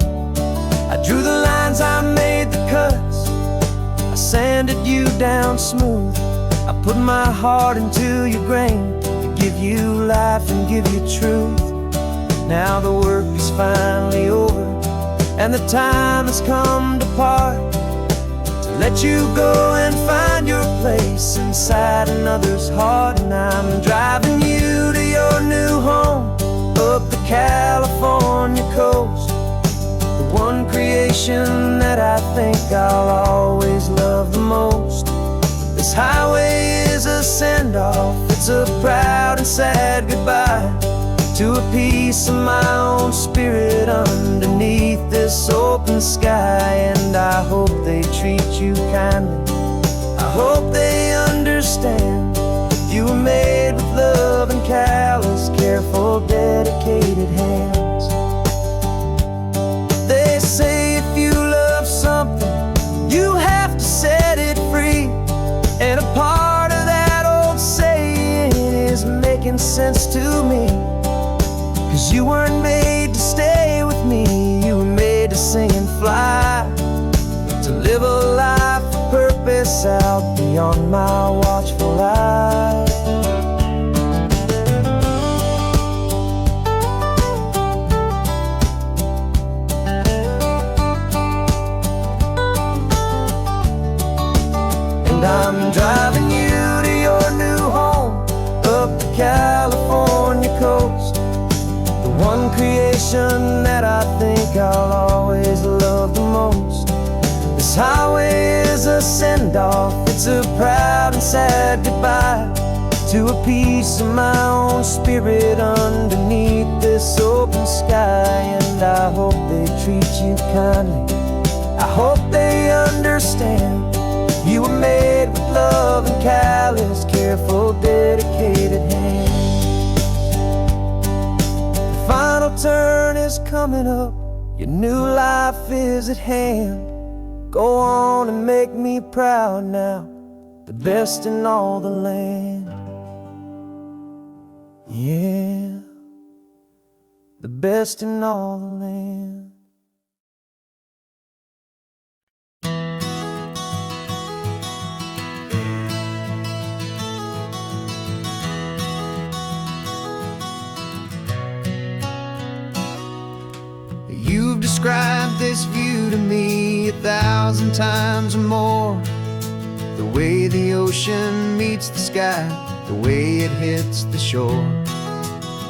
I drew the lines, I made the cuts, I sanded you down smooth. I put my heart into your grain to give you life and give you truth. Now the work is finally over and the time has come to part, to let you go and find your place inside another's heart. And I'm driving you to your new home up the California coast, the one creation that I think I'll always love the most. This highway is a send-off, it's a proud and sad goodbye to a piece of my own spirit underneath this open sky. And I hope they treat you kindly, I hope they understand you were made with love and callous, careful, dedicated hands. They say if you love something, you have to set it free. And a part of that old saying is making sense to me, 'cause you weren't made to stay with me, you were made to sing and fly, to live a life of purpose out beyond my watchful eye. And I'm driving you to your new home up the California coast, the one creation that I think I'll always love the most. This highway is a send-off, it's a proud and sad goodbye to a piece of my own spirit underneath this open sky. And I hope they treat you kindly, I hope they understand you were made with love and callous, careful, dedicated hands. The final turn is coming up, your new life is at hand. Go on and make me proud now, the best in all the land. Yeah, the best in all the land. You've described this view to me 1,000 times or more, the way the ocean meets the sky, the way it hits the shore.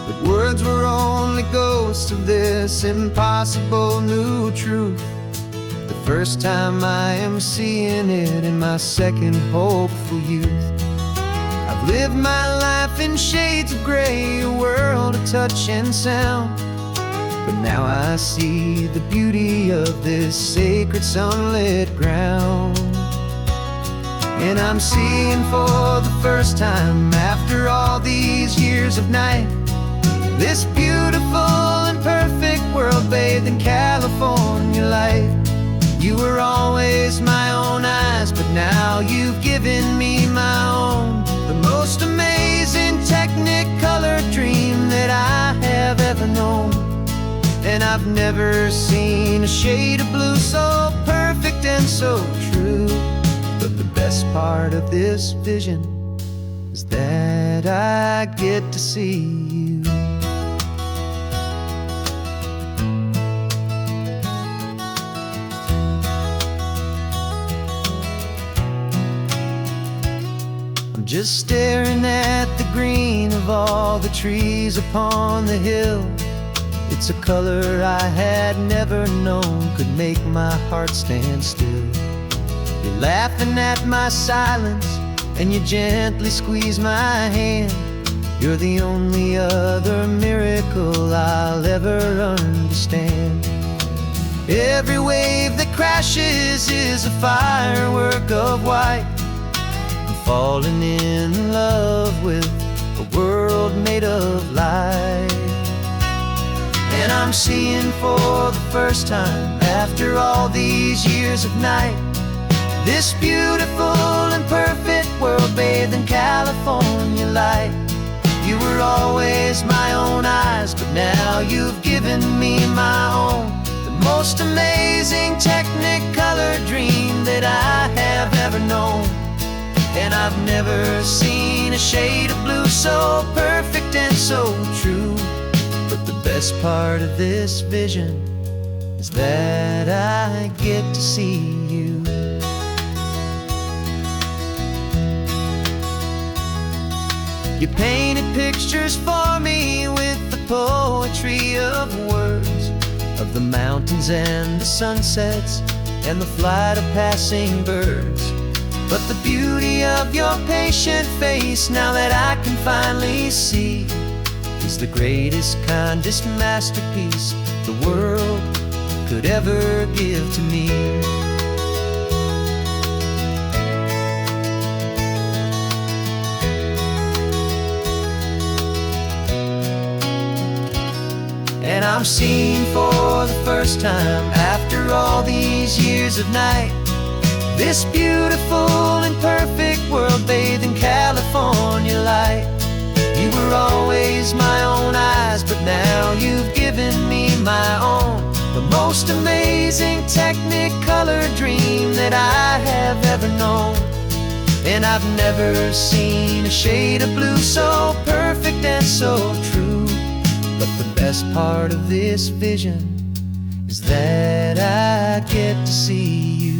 But words were only ghosts of this impossible new truth. The first time I am seeing it in my second hopeful youth. I've lived my life in shades of gray, a world of touch and sound, but now I see the beauty of this sacred sunlit ground. And I'm seeing for the first time after all these years of night, this beautiful and perfect world bathed in California light. You were always my own eyes, but now you've given me my own, the most amazing technicolor dream that I have I've never seen a shade of blue so perfect and so true. But the best part of this vision is that I get to see you. I'm just staring at the green of all the trees upon the hill. It's a color I had never known could make my heart stand still. You're laughing at my silence, and you gently squeeze my hand. You're the only other miracle I'll ever understand. Every wave that crashes is a firework of white. I'm falling in love with a world made of light. And I'm seeing for the first time, after all these years of night, this beautiful and perfect world bathed in California light. You were always my own eyes, but now you've given me my own. The most amazing technicolor dream that I have ever known. And I've never seen a shade of blue so perfect and so true. But the best part of this vision is that I get to see you. You painted pictures for me with the poetry of words, of the mountains and the sunsets and the flight of passing birds. But the beauty of your patient face, now that I can finally see, is the greatest, kindest masterpiece the world could ever give to me. And I'm seeing for the first time, after all these years of night, this beautiful and perfect world bathed in California light. You were always my own eyes, but now you've given me my own. The most amazing technicolor dream that I have ever known. And I've never seen a shade of blue so perfect and so true. But the best part of this vision is that I get to see you.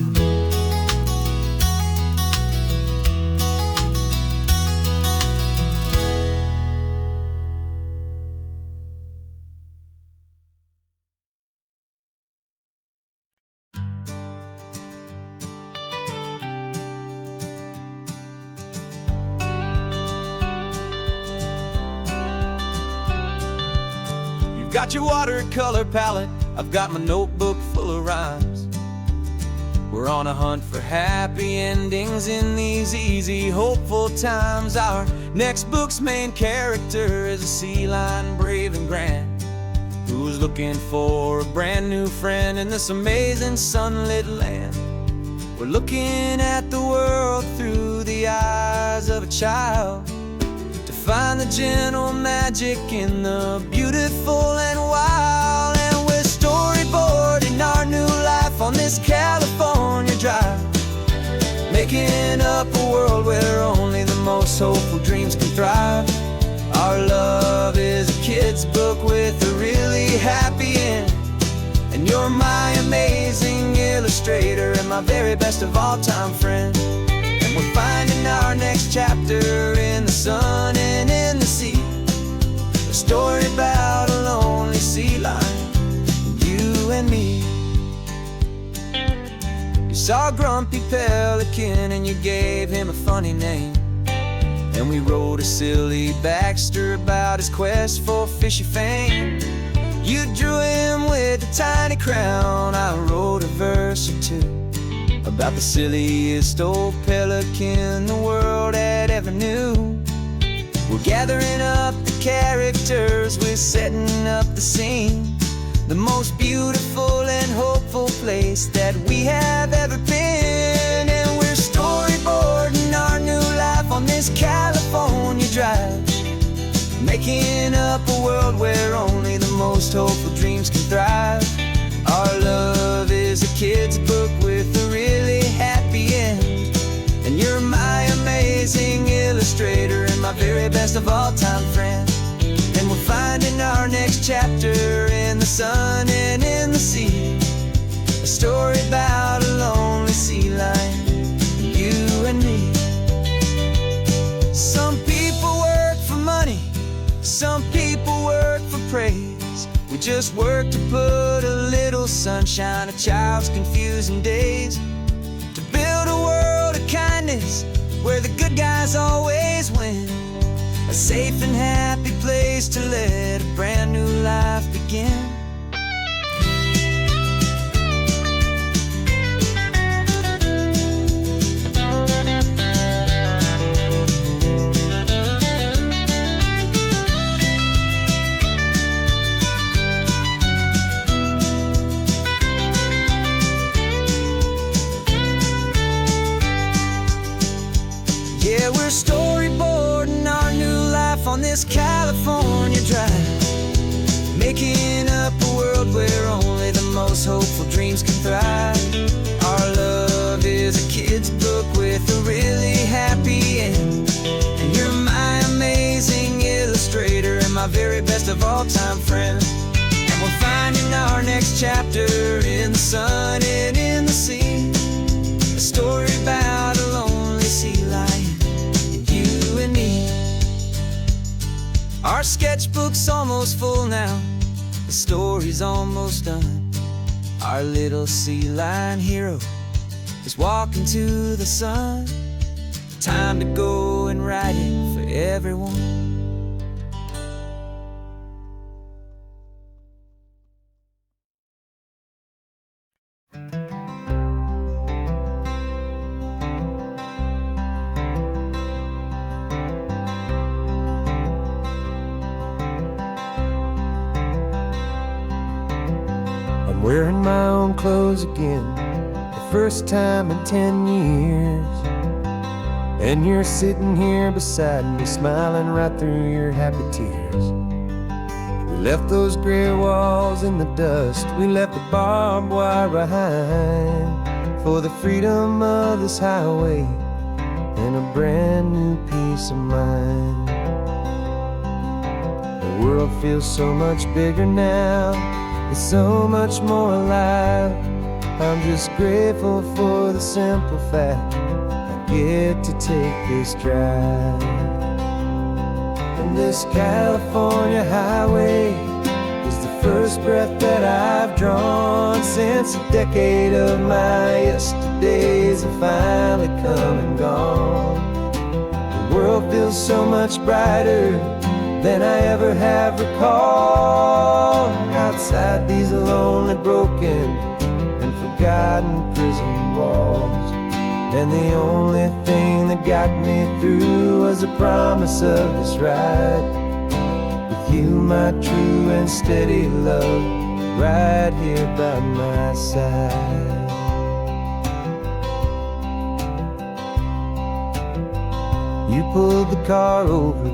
Got your watercolor palette, I've got my notebook full of rhymes. We're on a hunt for happy endings in these easy, hopeful times. Our next book's main character is a sea lion, brave and grand, who's looking for a brand new friend in this amazing sunlit land. We're looking at the world through the eyes of a child, find the gentle magic in the beautiful and wild. And we're storyboarding our new life on this California drive, making up a world where only the most hopeful dreams can thrive. Our love is a kid's book with a really happy end, and you're my amazing illustrator and my very best of all time friend. We're finding our next chapter in the sun and in the sea, a story about a lonely sea lion, you and me. You saw a grumpy pelican and you gave him a funny name, and we wrote a silly Baxter about his quest for fishy fame. You drew him with a tiny crown, I wrote a verse or two about the silliest old pelican the world had ever knew. We're gathering up the characters, we're setting up the scene, the most beautiful and hopeful place that we have ever been. And we're storyboarding our new life on this California drive, making up a world where only the most hopeful dreams can thrive. Our love is a kid's book with a really happy end, and you're my amazing illustrator and my very best of all time friend. And we're finding our next chapter in the sun and in the sea, a story about a lonely sea lion, you and me. Some people work for money, some people work for praise. We just work to put a little sunshine in a child's confusing days, to build a world of kindness where the good guys always win, a safe and happy place to let a brand new life begin. Yeah, we're storyboarding our new life on this California drive, making up a world where only the most hopeful dreams can thrive. Our love is a kid's book with a really happy end, and you're my amazing illustrator and my very best of all time friend. And we're finding our next chapter in the sun and in the sea, a story about a lonely sea lion, our sketchbook's almost full now, the story's almost done. Our little sea lion hero is walking to the sun. Time to go and write it for everyone. I'm wearing my own clothes again, the first time in 10 years. And you're sitting here beside me, smiling right through your happy tears. We left those gray walls in the dust, we left the barbed wire behind, for the freedom of this highway and a brand new peace of mind. The world feels so much bigger now, it's so much more alive. I'm just grateful for the simple fact I get to take this drive. And this California highway is the first breath that I've drawn since a decade of my yesterdays have finally come and gone. The world feels so much brighter than I ever have recalled. Outside these lonely, broken, and forgotten prison walls, and the only thing that got me through was the promise of this ride with you, my true and steady love, right here by my side. You pulled the car over,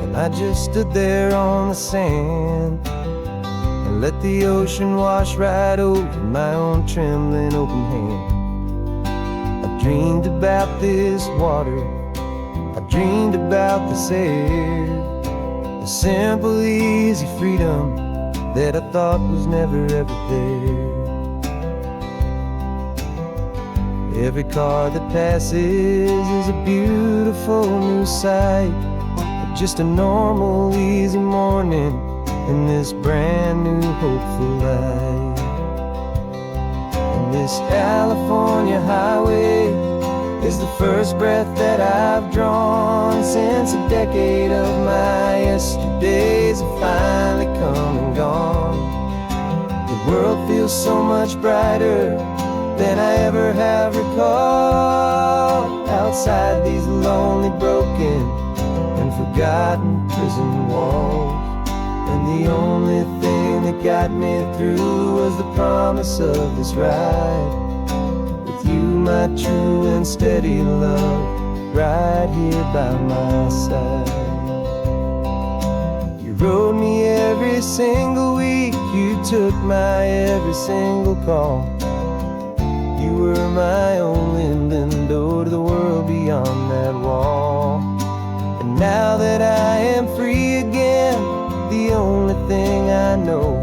and I just stood there on the sand and let the ocean wash right over my own trembling open hand. I dreamed about this water, I dreamed about this air, the simple, easy freedom that I thought was never ever there. Every car that passes is a beautiful new sight, just a normal, easy morning in this brand new, hopeful life. And this California highway is the first breath that I've drawn since a decade of my yesterdays have finally come and gone. The world feels so much brighter than I ever have recalled. Outside these lonely, broken, and forgotten prison walls, and the only thing that got me through was the promise of this ride with you, my true and steady love, right here by my side. rode me every single week. You took my every single call. You were my only window to the world beyond that wall. And now that I am free again, the only thing I know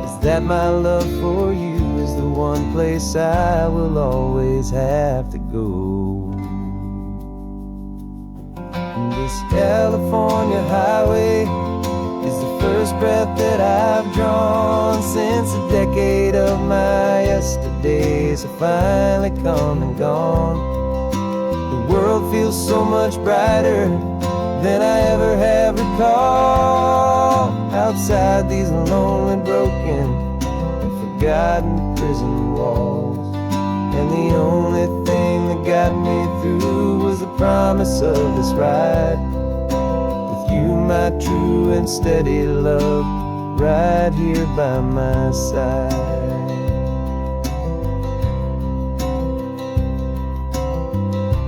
is that my love for you is the one place I will always have to go. And this California highway is the first breath that I've drawn since a decade of my yesterdays have finally come and gone. The world feels so much brighter than I ever have recalled. Outside these lonely, broken, and forgotten prison walls. And the only thing that got me through was the promise of this ride. With you, my true and steady love, right here by my side.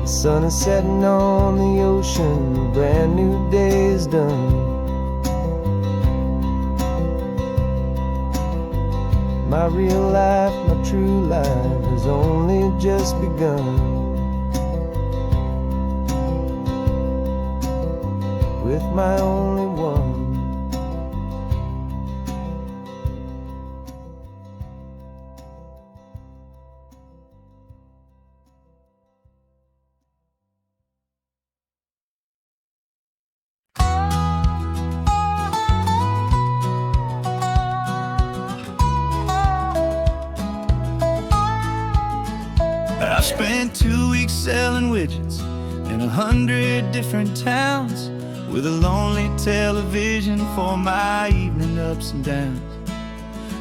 The sun is setting on the ocean, a brand new day is done. My real life, my true life has only just begun. With my only one. I spent 2 weeks selling widgets in 100 different towns, with a lonely television for my evening ups and downs.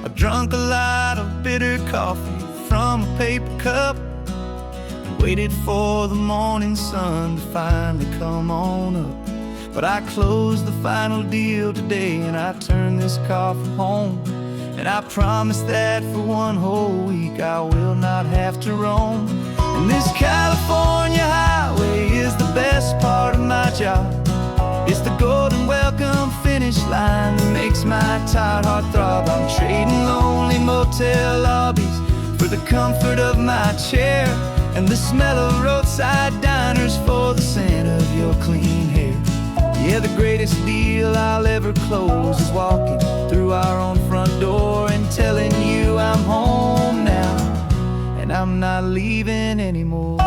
I drank a lot of bitter coffee from a paper cup and waited for the morning sun to finally come on up. But I closed the final deal today and I turned this car from home. And I promise that for one whole week I will not have to roam. And this California highway is the best part of my job. It's the golden welcome finish line that makes my tired heart throb. I'm trading lonely motel lobbies for the comfort of my chair, and the smell of roadside diners for the scent of your clean hair. Yeah, the greatest deal I'll ever close is walking through our own front door and telling you I'm home now, and I'm not leaving anymore.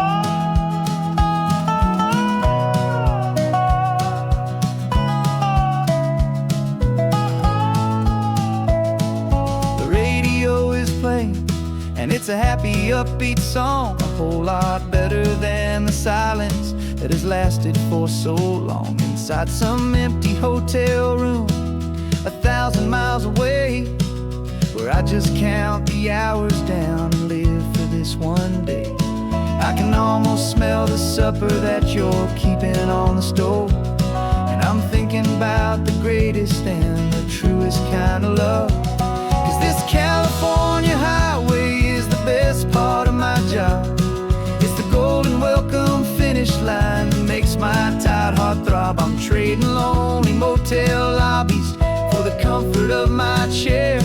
The radio is playing, and it's a happy, upbeat song, a whole lot better than the silence that has lasted for so long. Inside some empty hotel room 1,000 miles away, where I just count the hours down and live for this one day. I can almost smell the supper that you're keeping on the stove, and I'm thinking about the greatest and the truest kind of love. 'Cause this California highway is the best part of my job. It's the golden welcome finish line that makes my tired heart throb. I'm trading lonely motel lobbies for the comfort of my chair,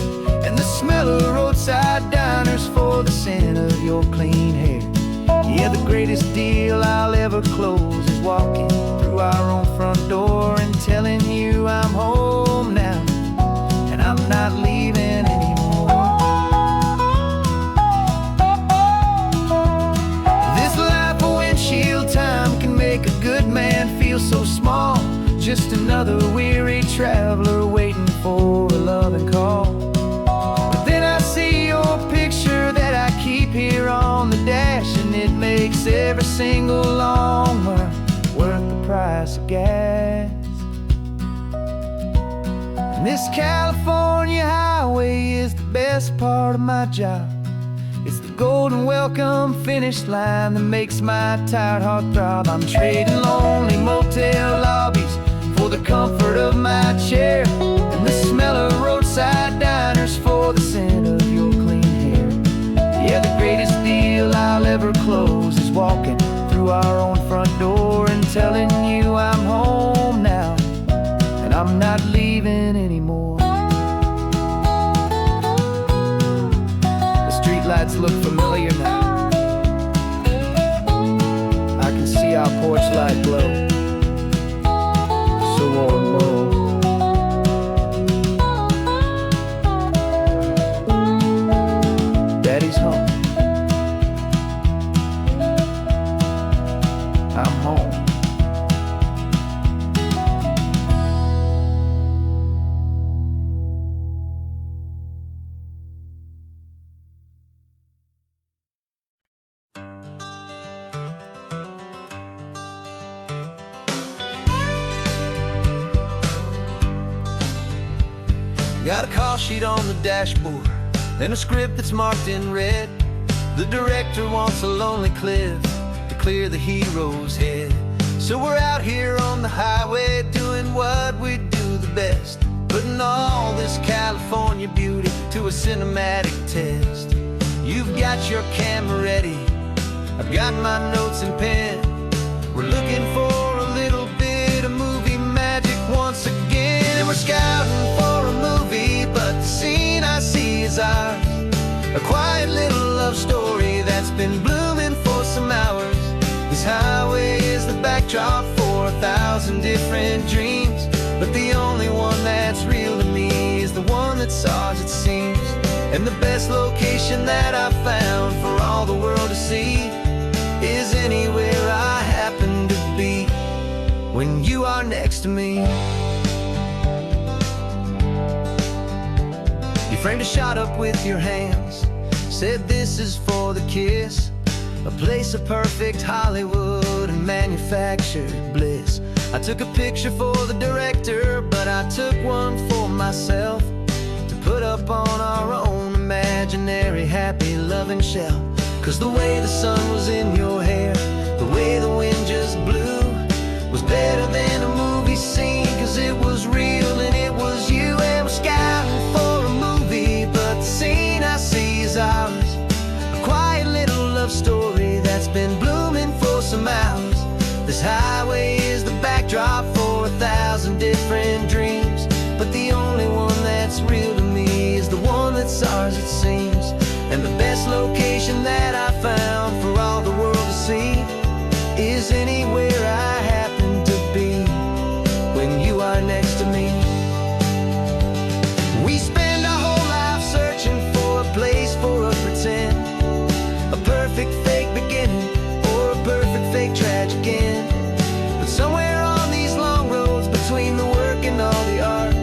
and the smell of roadside diners for the scent of your clean hair. Yeah, the greatest deal I'll ever close is walking through our own front door and telling you I'm home now, and I'm not leaving anymore. This life of windshield time can make a good man feel so small, just another weary traveler waiting for a loving call. But then I see your picture that I keep here on the dash, and it makes every single long mile worth the price of gas. And this California highway is the best part of my job. It's the golden welcome finish line that makes my tired heart throb. I'm trading lonely motel lobbies for the comfort of my chair, and the smell of roadside diners for the scent of your clean hair. Yeah, the greatest deal I'll ever close is walking through our own front door and telling you I'm home now, and I'm not not leaving anymore. The streetlights look familiar now. I can see our porch light glow, so warm, low. Daddy's home. I'm home. Got a call sheet on the dashboard and a script that's marked in red. The director wants a lonely cliff to clear the hero's head. So we're out here on the highway doing what we do the best, putting all this California beauty to a cinematic test. You've got your camera ready, I've got my notes and pen. We're looking for a little bit of movie magic once again. And we're scouting for a movie, but the scene I see is ours. A quiet little love story that's been blooming for some hours. This highway is the backdrop for 1,000 different dreams, but the only one that's real to me is the one that's ours, it seems. And the best location that I've found for all the world to see is anywhere I happen to be when you are next to me. You framed a shot up with your hands, said this is for the kiss, a place of perfect Hollywood and manufactured bliss. I took a picture for the director, but I took one for myself to put up on our own imaginary happy loving shelf. Cause the way the sun was in your hair, the way the wind just blew, was better than a movie scene, cause it was real and it was you. And we're scouting for a movie, but the scene I see is ours. A quiet little love story that's been blooming for some hours. This highway is the backdrop for 1,000 different dreams, but the only one that's real to me is the one that's ours, it seems. And the best location that I found for all the world to see is anywhere I happen to be when you are next to me. We spend our whole life searching for a place for a pretend, a perfect fake beginning or a perfect fake tragic end. But somewhere on these long roads between the work and all the art,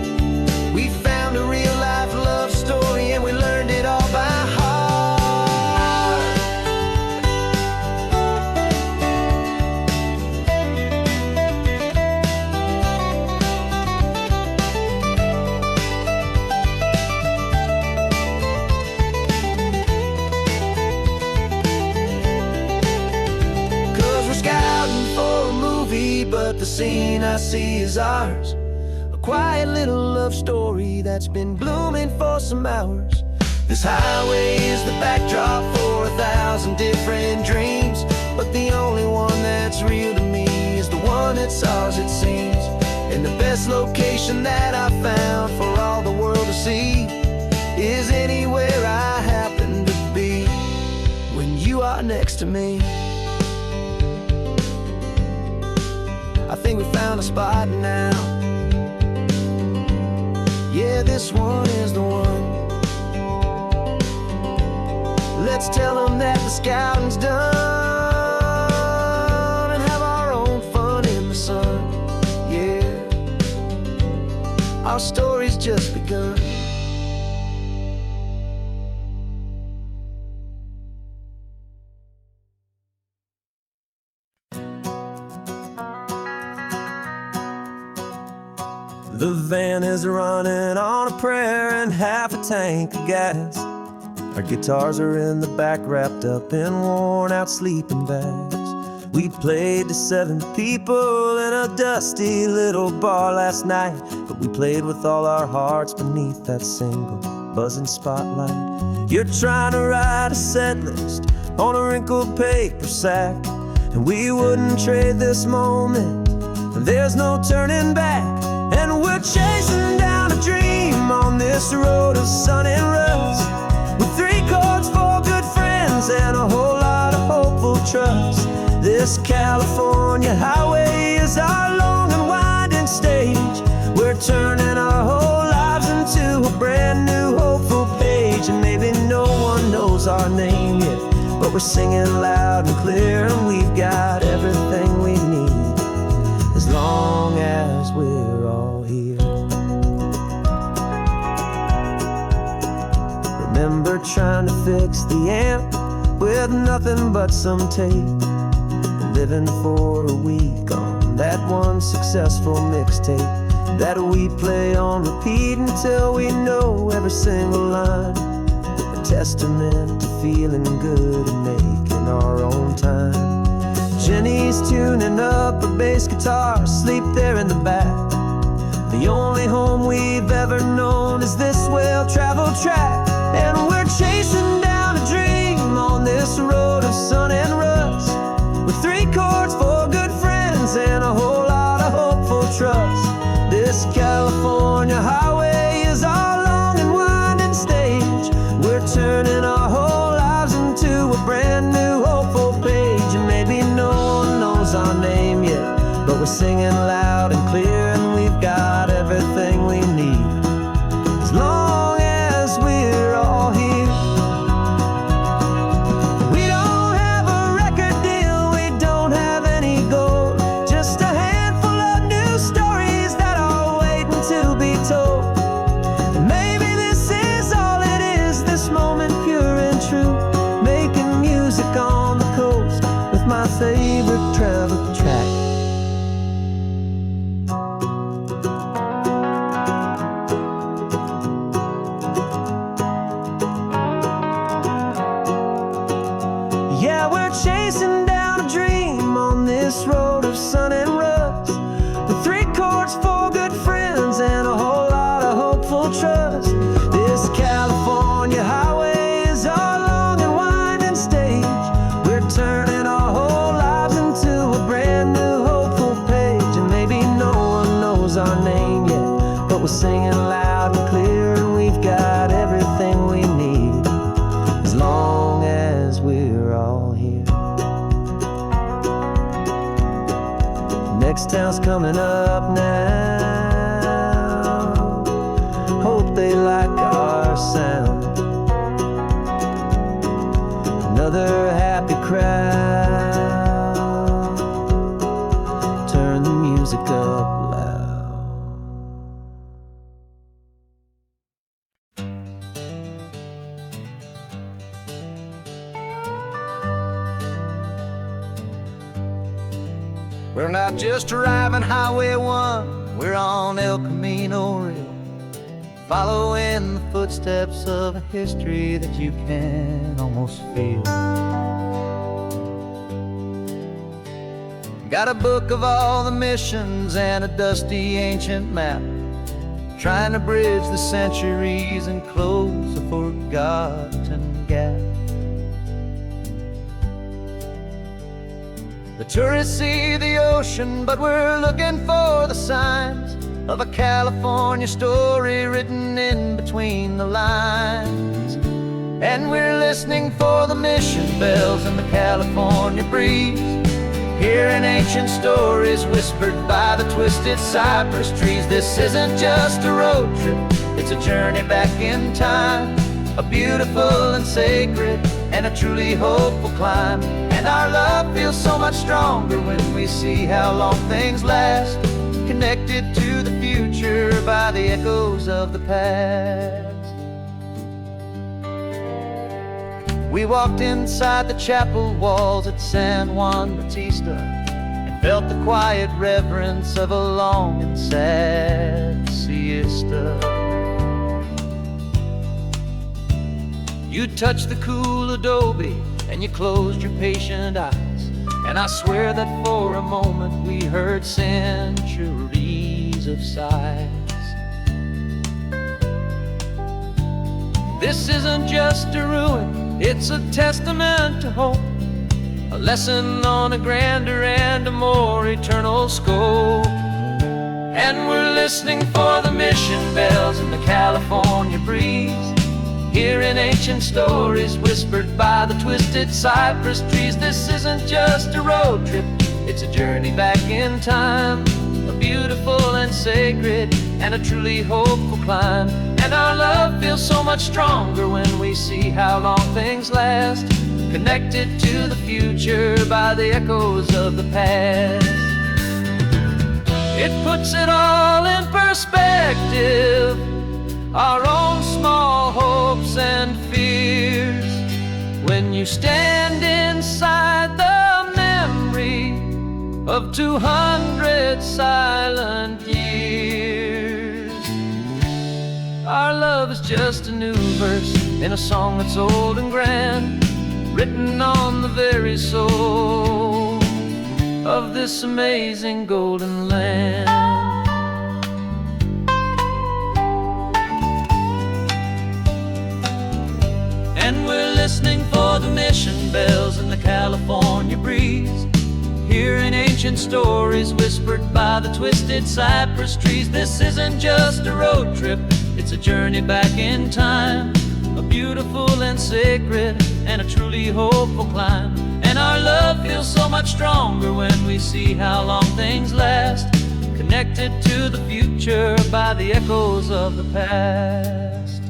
we found a real life love story and we learned it all by heart. But the scene I see is ours. A quiet little love story that's been blooming for some hours. This highway is the backdrop for 1,000 different dreams, but the only one that's real to me is the one that's ours, it seems. And the best location that I found for all the world to see is anywhere I happen to be when you are next to me. I think we found a spot now. Yeah, this one is the one. Let's tell them that the scouting's done and have our own fun in the sun. Yeah, our story's just begun. The van is running on a prayer and half a tank of gas. Our guitars are in the back, wrapped up in worn-out sleeping bags. We played to 7 people in a dusty little bar last night, but we played with all our hearts beneath that single buzzing spotlight. You're trying to write a set list on a wrinkled paper sack, and we wouldn't trade this moment. There's no turning back, and we're chasing down a dream on this road of sun and rust, with 3 chords, 4 good friends, and a whole lot of hopeful trust. This California highway is our long and winding stage. We're turning our whole lives into a brand new hopeful page. And maybe no one knows our name yet, but we're singing loud and clear, and we've got everything we need, as long as we're all here. Remember trying to fix the amp with nothing but some tape, living for a week on that one successful mixtape that we play on repeat until we know every single line. A testament to feeling good and making our own time. Jenny's tuning up her bass guitar, asleep there in the back. The only home we've ever known is this well-traveled track. And we're chasing down a dream on this road of sun and rust, with 3 chords, 4 good friends, and a whole lot of hopeful trust. This California highway is our long and winding stage. We're turning our whole lives into a brand new hopeful page. And maybe no one knows our name yet, but we're singing loud and clear, and we've got everything we need, as long as we're all here. We don't have a record deal, we don't have any gold, just a handful of new stories that are waiting to be told. And maybe this is all it is, this moment pure and true, making music on the coast with my favorite travel track. Yeah, we're chasing down a dream on this road of sun and rust, with 3 chords, 4 good friends, and a whole lot of hopeful trust. This California highway is our long and winding stage. We're turning our whole lives into a brand new hopeful page. And maybe no one knows our name yet, but we're singing loud and clear, and we've got everything we need, as long as we're all here. Next town's coming up now, hope they like our sound. Another happy crowd, turn the music up loud. We're not just driving Highway 1, we're on El Camino Real, following the footsteps of a history that you can almost feel. Got a book of all the missions and a dusty ancient map, trying to bridge the centuries and close a forgotten gap. The tourists see the ocean, but we're looking for the signs of a California story written in between the lines. And we're listening for the mission bells and the California breeze, hearing ancient stories whispered by the twisted cypress trees. This isn't just a road trip, it's a journey back in time, a beautiful and sacred and a truly hopeful climb. And our love feels so much stronger when we see how long things last, connected to the future by the echoes of the past. We walked inside the chapel walls at San Juan Bautista and felt the quiet reverence of a long and sad siesta. You touched the cool adobe and you closed your patient eyes, and I swear that for a moment we heard centuries of sighs. This isn't just a ruin, it's a testament to hope, a lesson on a grander and a more eternal scope. And we're listening for the mission bells in the California breeze, hearing ancient stories whispered by the twisted cypress trees. This isn't just a road trip, it's a journey back in time, a beautiful and sacred and a truly hopeful climb. And our love feels so much stronger when we see how long things last, connected to the future by the echoes of the past. It puts it all in perspective, our own small hopes and fears, when you stand inside the memory of 200 silent years. Our love is just a new verse in a song that's old and grand, written on the very soul of this amazing golden land. And we're listening for the mission bells in the California breeze, hearing ancient stories whispered by the twisted cypress trees. This isn't just a road trip, it's a journey back in time, a beautiful and sacred and a truly hopeful climb. And our love feels so much stronger when we see how long things last, connected to the future by the echoes of the past.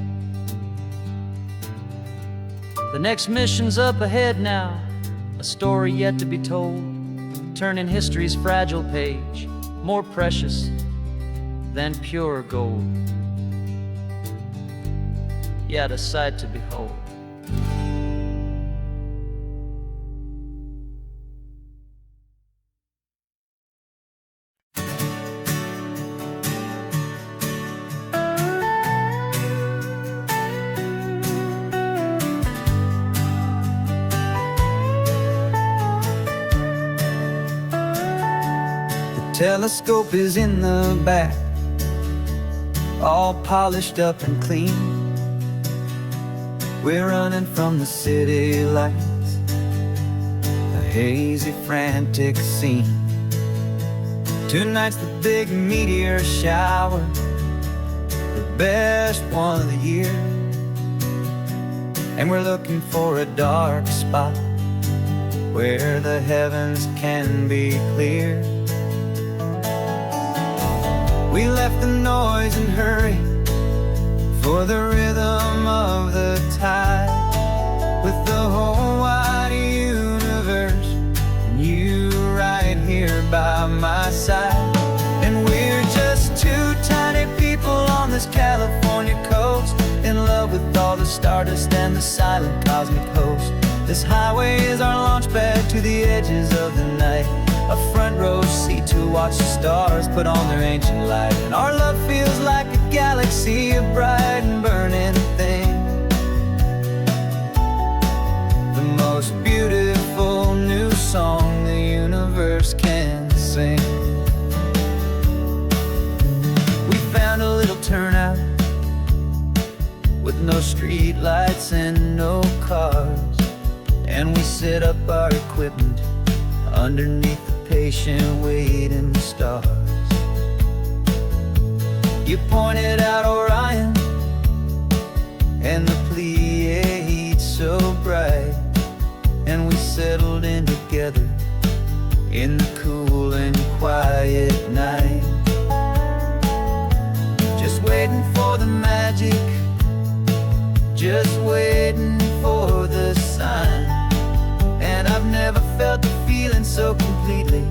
The next mission's up ahead now, a story yet to be told, turning history's fragile page more precious than pure gold. Yet a sight to behold. Telescope is in the back, all polished up and clean. We're running from the city lights, a hazy, frantic scene. Tonight's the big meteor shower, the best one of the year. And we're looking for a dark spot where the heavens can be clear. We left the noise and hurry for the rhythm of the tide, with the whole wide universe and you right here by my side. And we're just two tiny people on this California coast, in love with all the stardust and the silent cosmic host. This highway is our launch pad to the edges of the night, a front row seat to watch the stars put on their ancient light. And our love feels like a galaxy, a bright and burning thing, the most beautiful new song the universe can sing. We found a little turnout with no street lights and no cars, and we set up our equipment underneath the patient waiting stars. You pointed out Orion and the Pleiades so bright, and we settled in together in the cool and quiet night, just waiting for the magic, just waiting for the sign. And I've never felt the feeling so completely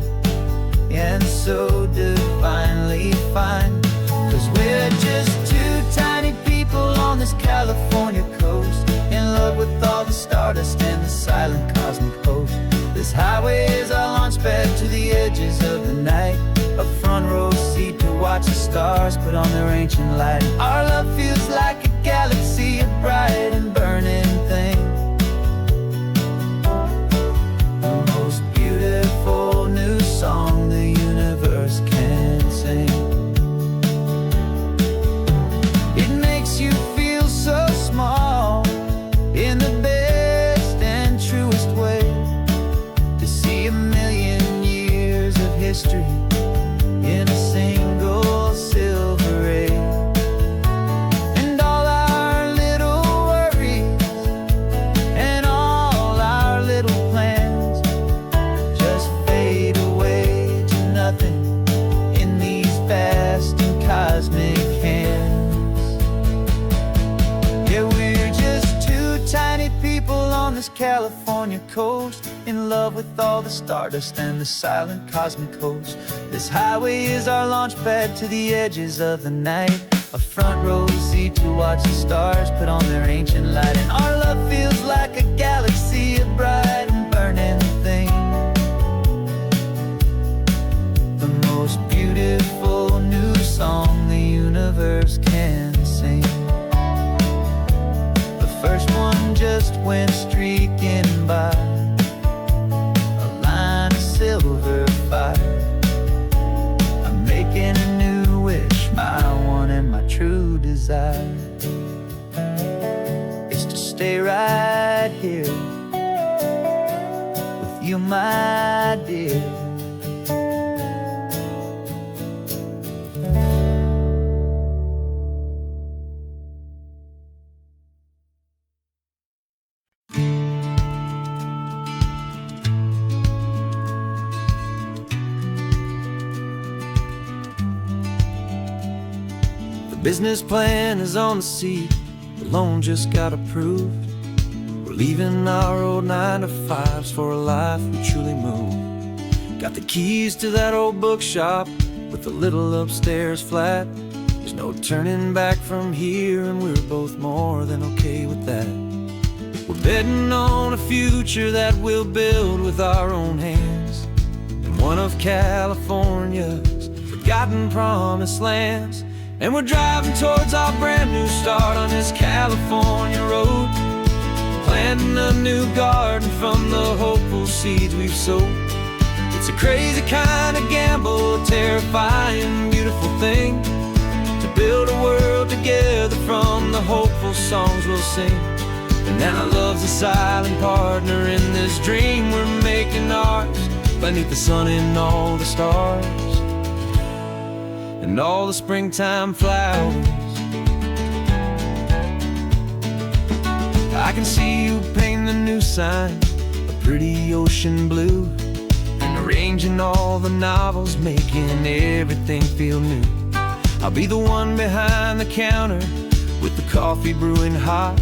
and so divinely fine, 'cause we're just two tiny people on this California coast, in love with all the stardust and the silent cosmic host. This highway is our launch pad to the edges of the night, a front row seat to watch the stars put on their ancient light. Our love feels like a galaxy, a bright and burning thing, the most beautiful new song the universe can sing. It makes you feel so small in the best and truest way, to see 1,000,000 years of history in a single Arizona's California coast, in love with all the stardust and the silent cosmic host. This highway is our launch pad to the edges of the night, a front row seat to watch the stars put on their ancient light. And our love feels like a galaxy, a bright and burning thing, the most beautiful new song the universe can sing. The first one just went streaking by, a line of silver fire. I'm making a new wish, my one and my true desire is to stay right here with you, my dear. Business plan is on the seat, the loan just got approved. We're leaving our old 9-to-5s for a life we truly move. Got the keys to that old bookshop with the little upstairs flat. There's no turning back from here, and we're both more than okay with that. We're betting on a future that we'll build with our own hands, in one of California's forgotten promised lands. And we're driving towards our brand new start on this California road, planting a new garden from the hopeful seeds we've sowed. It's a crazy kind of gamble, a terrifying, beautiful thing, to build a world together from the hopeful songs we'll sing. And now love's a silent partner in this dream we're making ours, beneath the sun and all the stars and all the springtime flowers. I can see you painting the new sign, a pretty ocean blue, and arranging all the novels, making everything feel new. I'll be the one behind the counter with the coffee brewing hot,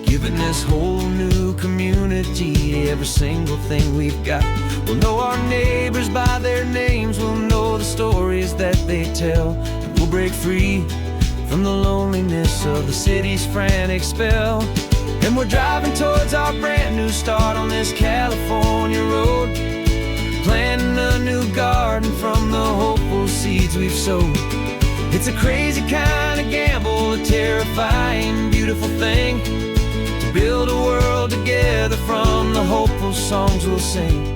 giving this whole new community every single thing we've got. We'll know our neighbors by their names, we'll know the stories that they tell, and we'll break free from the loneliness of the city's frantic spell. And we're driving towards our brand new start on this California road, planting a new garden from the hopeful seeds we've sowed. It's a crazy kind of gamble, a terrifying, beautiful thing, to build a world together from the hopeful songs we'll sing.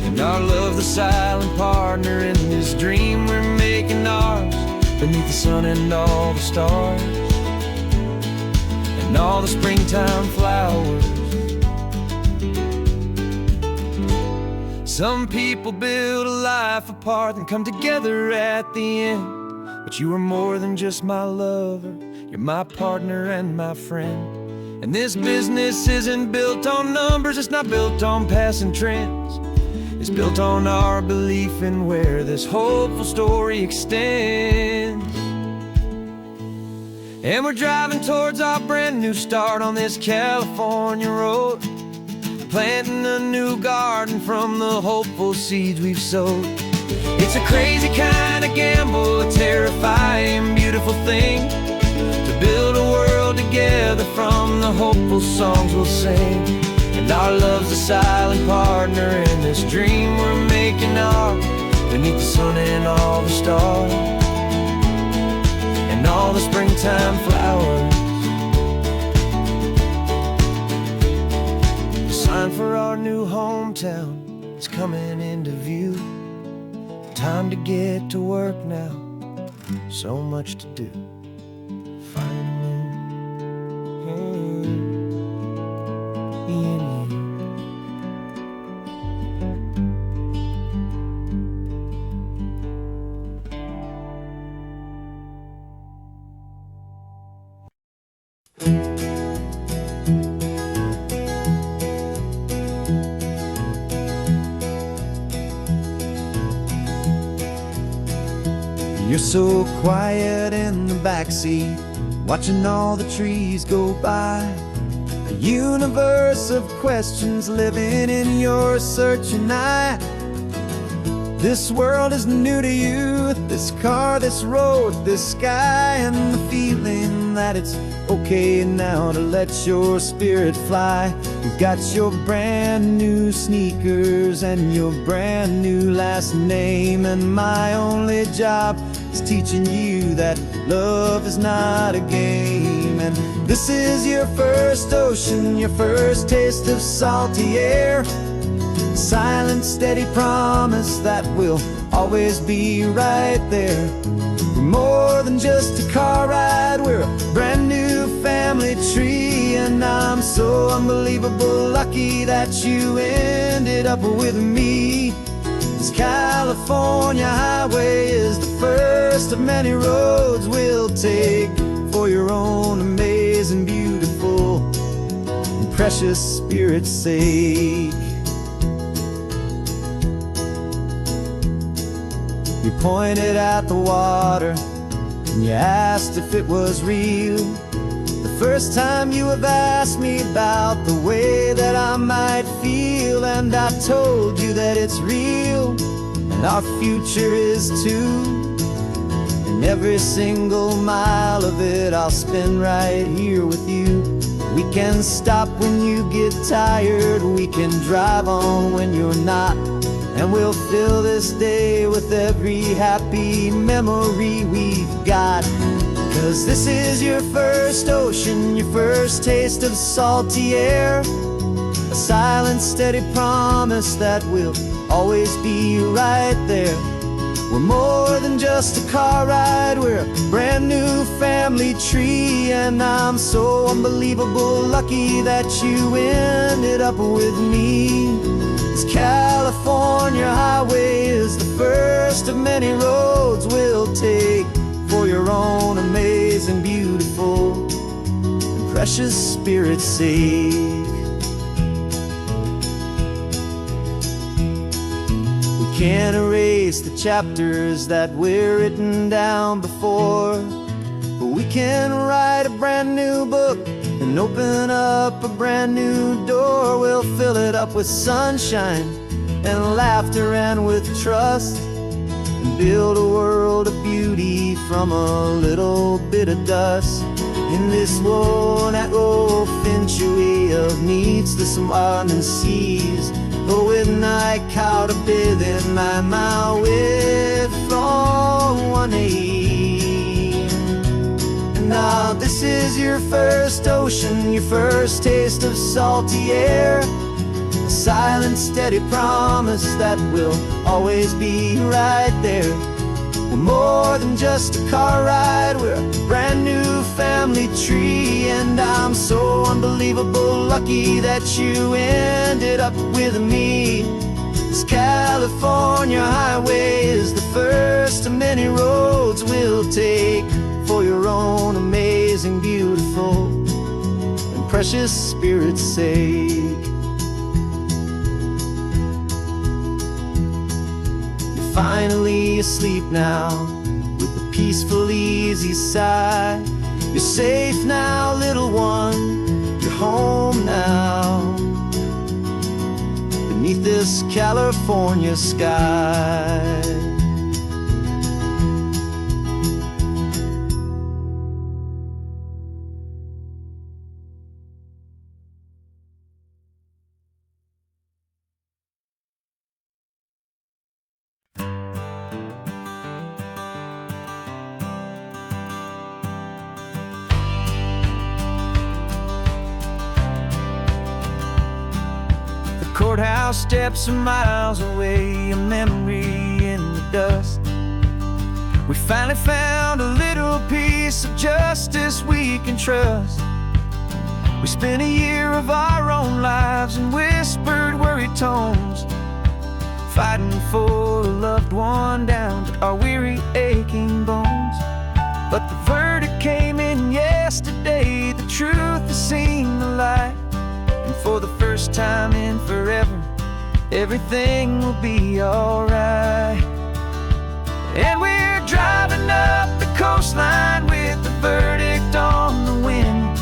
And our love's the silent partner in this dream we're making ours, beneath the sun and all the stars and all the springtime flowers. Some people build a life apart and come together at the end, but you are more than just my lover, you're my partner and my friend. And this business isn't built on numbers, it's not built on passing trends, it's built on our belief in where this hopeful story extends. And we're driving towards our brand new start on this California road, planting a new garden from the hopeful seeds we've sowed. It's a crazy kind of gamble, a terrifying, beautiful thing, to build a world together from the hopeful songs we'll sing. And our love's a silent partner in this dream we're making ours, beneath the sun and all the stars and all the springtime flowers. The sign for our new hometown is coming into view. Time to get to work now, so much to do. You're so quiet in the backseat, watching all the trees go by. universe of questions living in your searching eye. This world is new to you, this car, this road, this sky, and the feeling that it's okay now to let your spirit fly. You've got your brand new sneakers and your brand new last name, and my only job is teaching you that love is not a game. And this is your first ocean, your first taste of salty air, silent, steady promise that we'll always be right there. We're more than just a car ride, we're a brand new family tree, and I'm so unbelievable lucky that you ended up with me. This California highway is the first of many roads we'll take for your own amazing, beautiful, and precious spirit's sake. You pointed at the water and you asked if it was real. The first time you have asked me about the way that I might feel, and I told you that it's real and our future is too. And every single mile of it I'll spend right here with you. We can stop when you get tired, we can drive on when you're not, and we'll fill this day with every happy memory we've got. 'Cause this is your first ocean, your first taste of salty air, a silent, steady promise that we'll always be right there. We're more than just a car ride, we're a brand new family tree, and I'm so unbelievable lucky that you ended up with me. This California highway is the first of many roads we'll take for your own amazing, beautiful, and precious spirit's sake. We can't erase the chapters that were written down before, but we can write a brand new book and open up a brand new door. We'll fill it up with sunshine and laughter and with trust, and build a world of beauty from a little bit of dust. In this world that finchue of needs the swanen seas, but when I caught a bit in my mouth with from one aim. Now this is your first ocean, your first taste of salty air, a silent, steady promise that we'll always be right there. We're more than just a car ride, we're a brand new family tree, and I'm so unbelievable lucky that you ended up with me. This California highway is the first of many roads we'll take for your own amazing, beautiful, and precious spirit's sake. You're finally asleep now with a peaceful, easy sigh. You're safe now, little one, you're home now, beneath this California sky. Courthouse steps are miles away, a memory in the dust. We finally found a little piece of justice we can trust. We spent a year of our own lives in whispered, worried tones, fighting for a loved one down to our weary, aching bones. But the verdict came in yesterday, the truth has seen the light. And for the first time in forever, everything will be alright. And we're driving up the coastline with the verdict on the wind,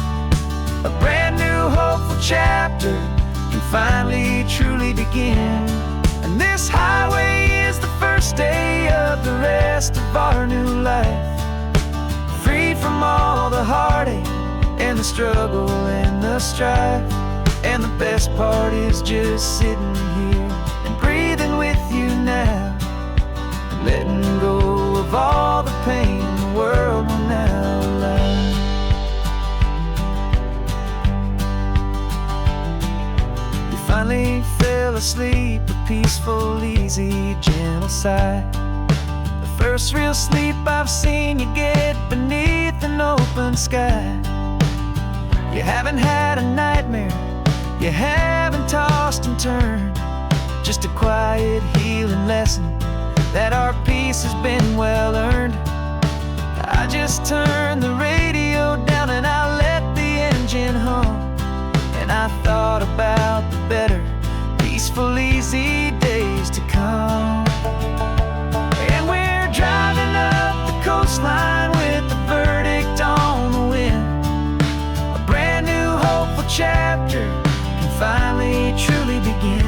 a brand new hope for begin. And this highway is the first day of the rest of our new life, free from all the heartache and the struggle and the strife. And the best part is just sitting here and breathing with you now, and letting go of all the pain the world will now allow. You finally fell asleep, a peaceful, easy, gentle sigh, the first real sleep I've seen you get beneath an open sky. You haven't had a nightmare, you haven't tossed and turned, just a quiet healing lesson that our peace has been well earned. I just turned the radio down and I let the engine hum, and I thought about the better, peaceful, easy days to come. And we're driving up the coastline with the verdict on the wind, a brand new hopeful chapter can finally truly begin.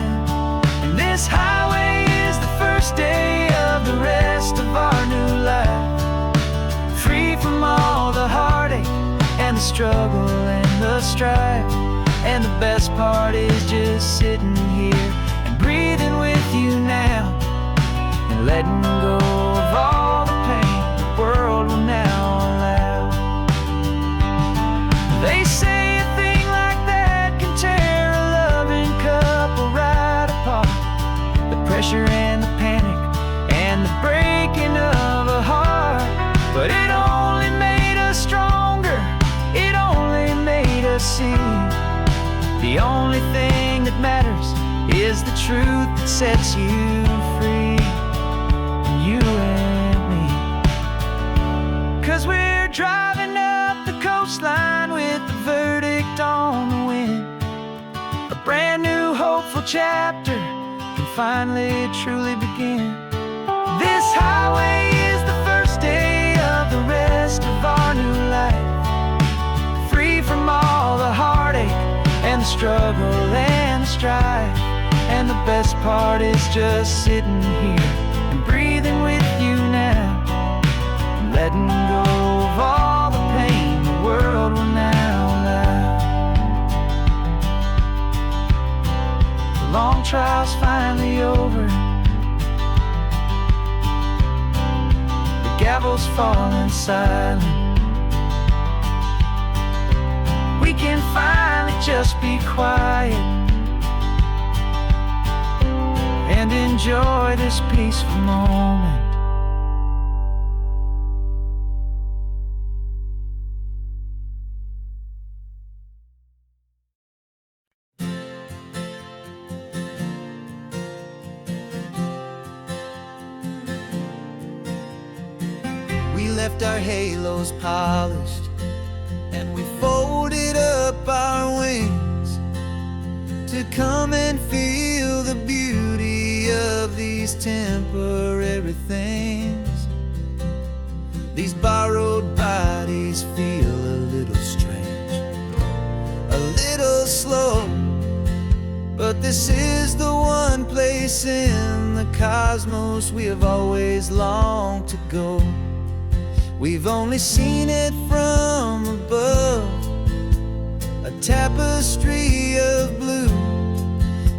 And this highway is the first day of the rest of our new life, free from all the heartache and the struggle and the strife. And the best part is just sitting here and breathing with you now, and letting go of all the pain the world will now allow. They say a thing like that can tear a loving couple right apart, the pressure and the panic and the breaking of a heart. But it only made us stronger, it only made us see the only thing that matters is the truth that sets you free, you and me. 'Cause we're driving up the coastline with the verdict on the wind, a brand new hopeful chapter can finally truly begin. This highway is the first day of the rest of our new life, free from all the heartache and the struggle and the strife. And the best part is just sitting here and breathing with you now, and letting go of all the pain the world will now allow. The long trial's finally over, the gavel's falling silent, we can finally just be quiet and enjoy this peaceful moment. We left our halos polished and we folded up our wings to come and feel the beauty of these temporary things. These borrowed bodies feel a little strange, a little slow, but this is the one place in the cosmos we have always longed to go. We've only seen it from above, a tapestry of blue,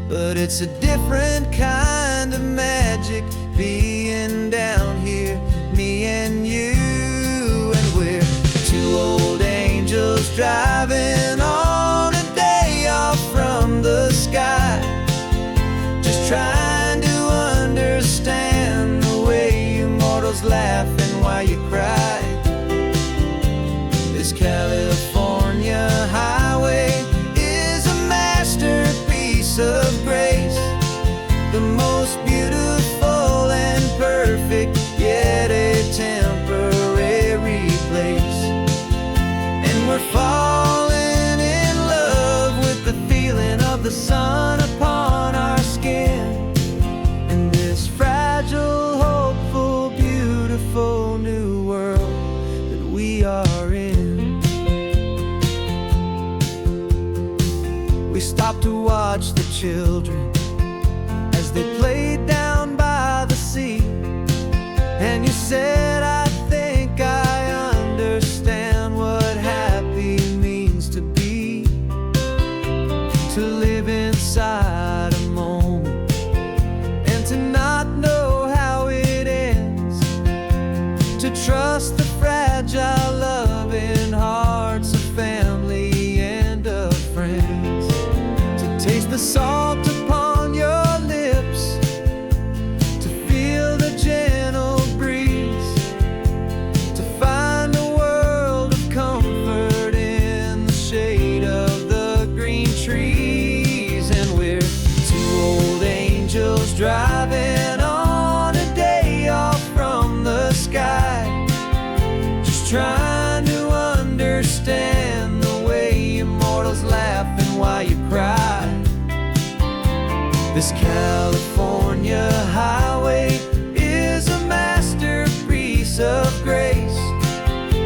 but it's a different kind of magic being down here, me and you. And we're two old angels driving on a day off from the sky, just trying to understand the way you mortals laugh and why you cry. This California highway is a masterpiece of grace, the most beautiful and perfect, yet a temporary place. And we're falling in love with the feeling of the sun upon our skin, in this fragile, hopeful, beautiful new world that we are in. We stop to watch the children said, I think I understand what happy means to be, to live inside a moment and to not know how it ends, to trust the fragile loving hearts of family and of friends, to taste the salt upon your lips, to feel the gentle breeze, to find a world of comfort in the shade of the green trees. And we're two old angels driving on a day off from the sky, just trying to understand the way immortals laugh and why you cry. This California highway is a masterpiece of grace,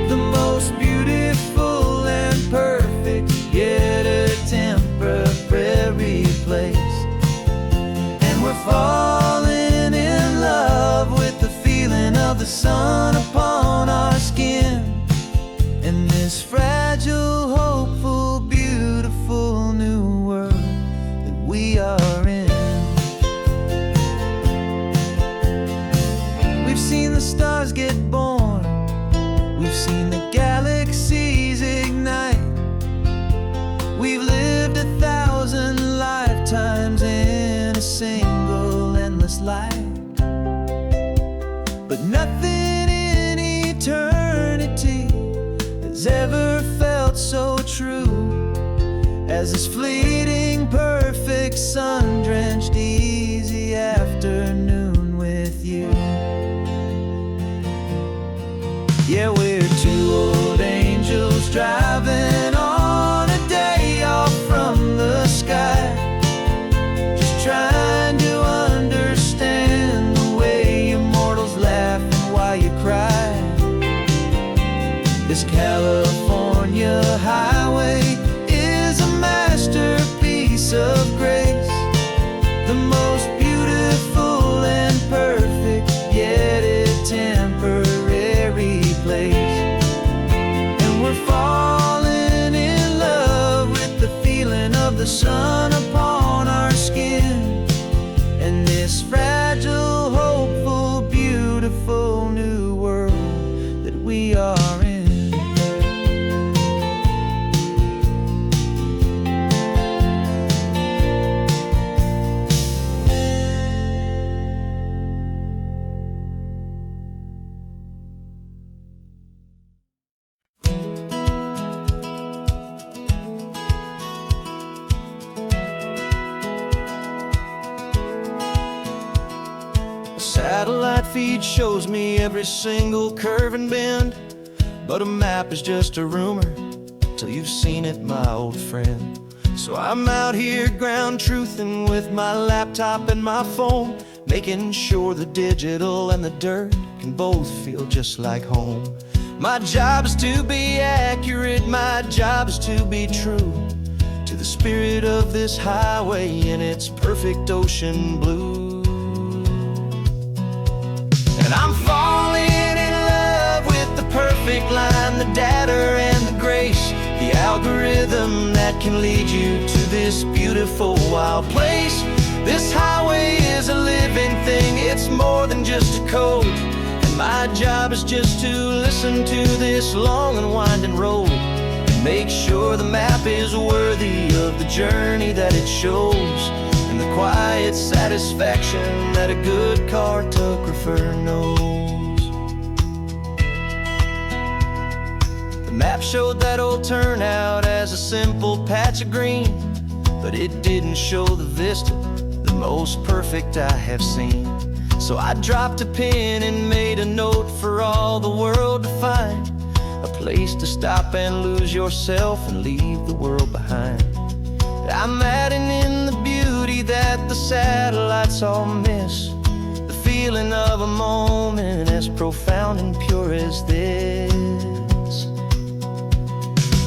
the most beautiful and perfect, yet a temporary place. And we're falling in love with the feeling of the sun upon our skin, in this fragile, hopeful, beautiful new world that we are in. We've seen the stars get born, we've seen the galaxies ignite, we've lived 1,000 lifetimes in a single endless life. But nothing in eternity has ever felt so true as this fleeting, perfect, sun-drenched, easy afternoon with you. Yeah, we're two old angels driving on a day off from the sky, just trying to understand the way immortals laugh and why you cry. This California highway is a masterpiece of grace, the most beautiful and perfect, yet a temporary place. And we're falling in love with the feeling of the sun upon our skin, and this fragile, hopeful, beautiful new world that we are in. Satellite feed shows me every single curve and bend, but a map is just a rumor till you've seen it, my old friend. So I'm out here ground truthing with my laptop and my phone, making sure the digital and the dirt can both feel just like home. My job is to be accurate, my job is to be true to the spirit of this highway in its perfect ocean blue. And I'm falling in love with the perfect line, the data and the grace, the algorithm that can lead you to this beautiful wild place. This highway is a living thing, it's more than just a code, and my job is just to listen to this long and winding road and make sure the map is worthy of the journey that it shows, and the quiet satisfaction that a good cartographer knows. The map showed that old turnout as a simple patch of green, but it didn't show the vista, the most perfect I have seen. So I dropped a pin and made a note for all the world to find, a place to stop and lose yourself and leave the world behind. I'm adding in the beauty that the satellites all miss, the feeling of a moment as profound and pure as this.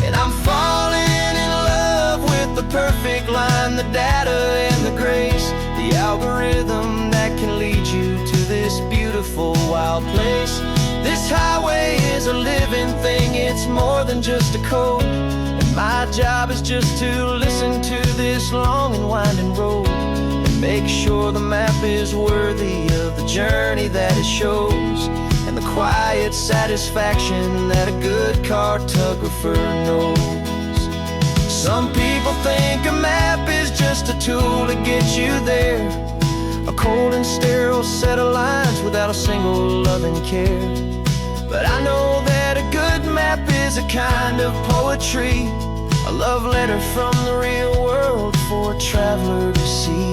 And I'm falling in love with the perfect line, the data and the grace, the algorithm that can lead you to this beautiful beautiful, wild place. This highway is a living thing, it's more than just a code. And my job is just to listen to this long and winding road and make sure the map is worthy of the journey that it shows, and the quiet satisfaction that a good cartographer knows. Some people think a map is just a tool to get you there, a cold and sterile set of lines without a single loving care. But I know that a good map is a kind of poetry, a love letter from the real world for a traveler to see.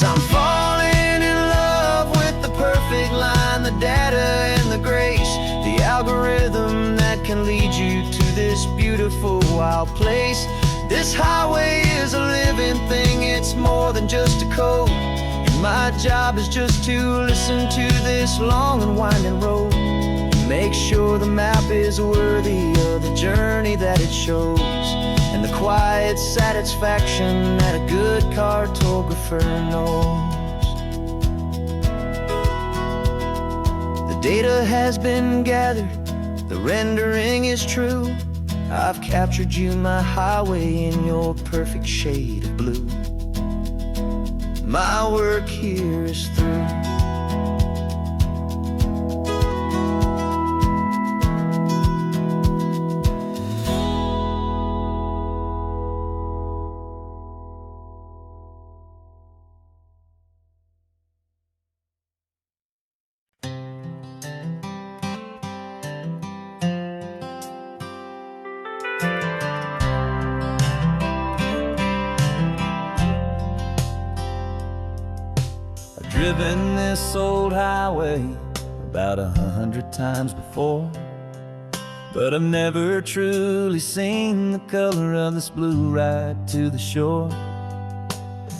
I'm falling in love with the perfect line, the data and the grace, the algorithm that can lead you to this beautiful wild place. This highway is a living thing, it's more than just a code. And my job is just to listen to this long and winding road and make sure the map is worthy of the journey that it shows, and the quiet satisfaction that a good cartographer knows. The data has been gathered, the rendering is true. I've captured you, my highway, in your perfect shade of blue. My work here is through. Driven this old highway about 100 times before, but I've never truly seen the color of this blue right to the shore.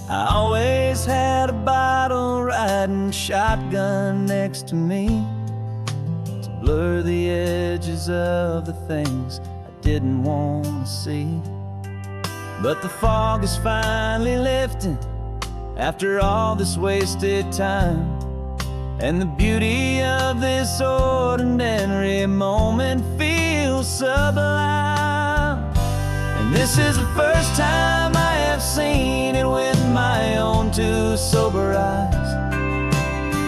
I always had a bottle riding shotgun next to me to blur the edges of the things I didn't want to see. But the fog is finally lifting after all this wasted time, and the beauty of this ordinary moment feels sublime. And this is the first time I have seen it with my own two sober eyes,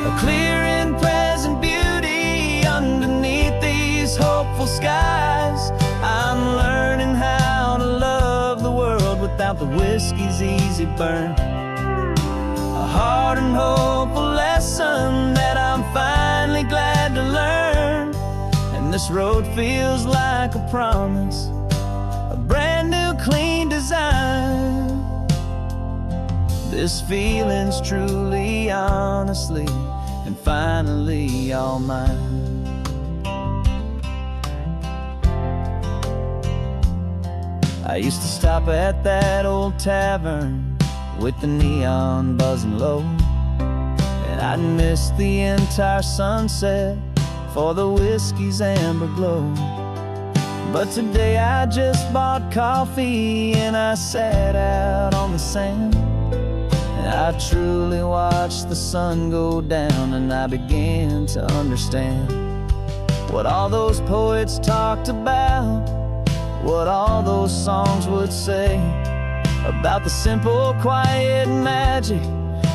a clear and present beauty underneath these hopeful skies. I'm learning how to love the world without the whiskey's easy burn, a hard and hopeful lesson that I'm finally glad to learn. And this road feels like a promise, a brand new clean design. This feeling's truly, honestly, and finally all mine. I used to stop at that old tavern with the neon buzzing low, and I'd miss the entire sunset for the whiskey's amber glow. But today I just bought coffee and I sat out on the sand, and I truly watched the sun go down, and I began to understand what all those poets talked about, what all those songs would say about the simple, quiet magic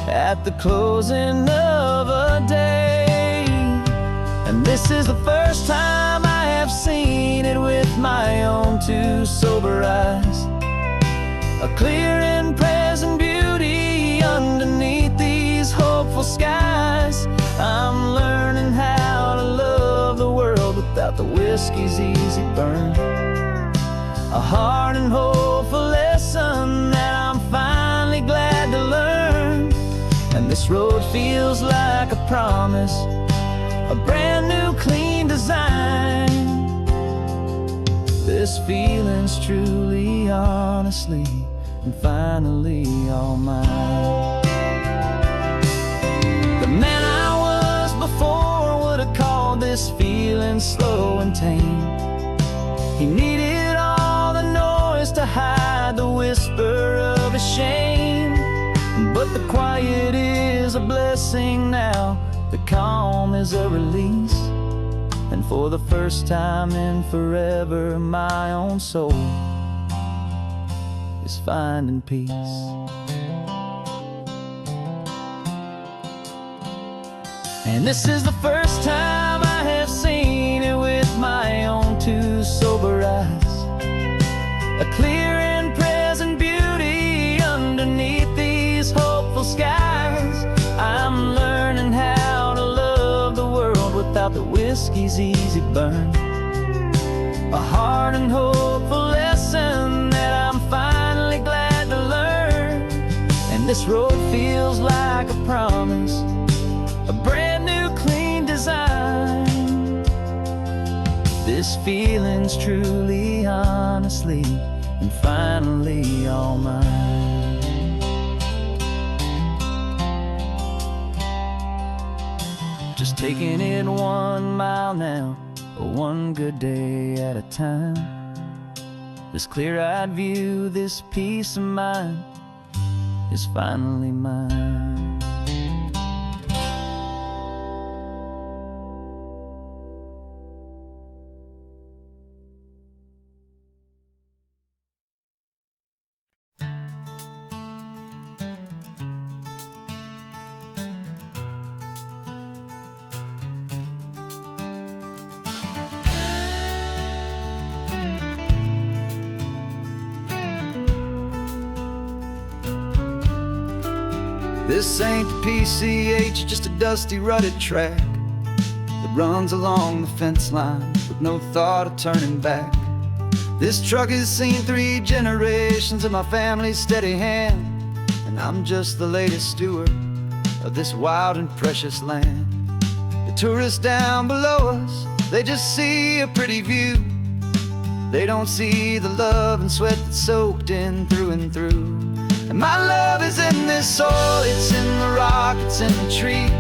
at the closing of a day. And this is the first time I have seen it with my own two sober eyes, a clear and present beauty underneath these hopeful skies. I'm learning how to love the world without the whiskey's easy burn, a hard and hopeful lesson that I'm finally glad to learn. And this road feels like a promise, a brand new clean design. This This feeling's truly, honestly, and finally all mine. The man I was before would have called this feeling slow and tame. He needed all the noise to hide the whisper of his shame. But the quiet is a blessing now, the calm is a release. And for the first time in forever, my own soul is finding peace. And this is the first time I have seen it with my own two sober eyes. A clear and present beauty underneath these hopeful skies. I'm learning how to love the world without the whiskey's easy burn. A hard and hopeful lesson that I'm finally glad to learn. And this road feels like a promise, a brand new clean design. This feeling's truly, honestly, and finally all mine. Just taking it 1 mile now, one good day at a time. This clear-eyed view, this peace of mind is finally mine. This ain't the PCH, just a dusty, rutted track that runs along the fence line with no thought of turning back. This truck has seen 3 generations of my family's steady hand, and I'm just the latest steward of this wild and precious land. The tourists down below us, they just see a pretty view. They don't see the love and sweat that's soaked in through and through. And my love is in this soil, it's in the rock, it's in the trees.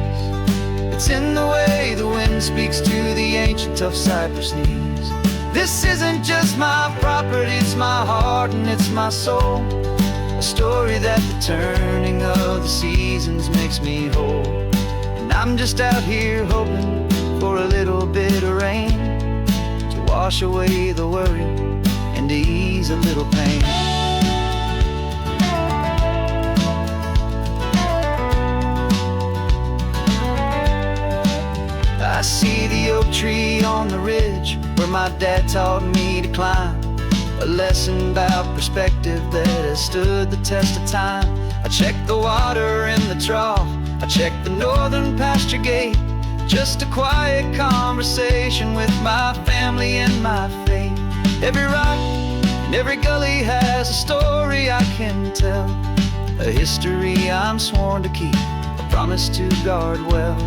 It's in the way the wind speaks to the ancient tough cypress knees. This isn't just my property, it's my heart and it's my soul. A story that the turning of the seasons makes me whole. And I'm just out here hoping for a little bit of rain to wash away the worry and to ease a little pain. I see the oak tree on the ridge where my dad taught me to climb. A lesson about perspective that has stood the test of time. I check the water in the trough, I check the northern pasture gate. Just a quiet conversation with my family and my faith. Every rock and every gully has a story I can tell. A history I'm sworn to keep, a promise to guard well.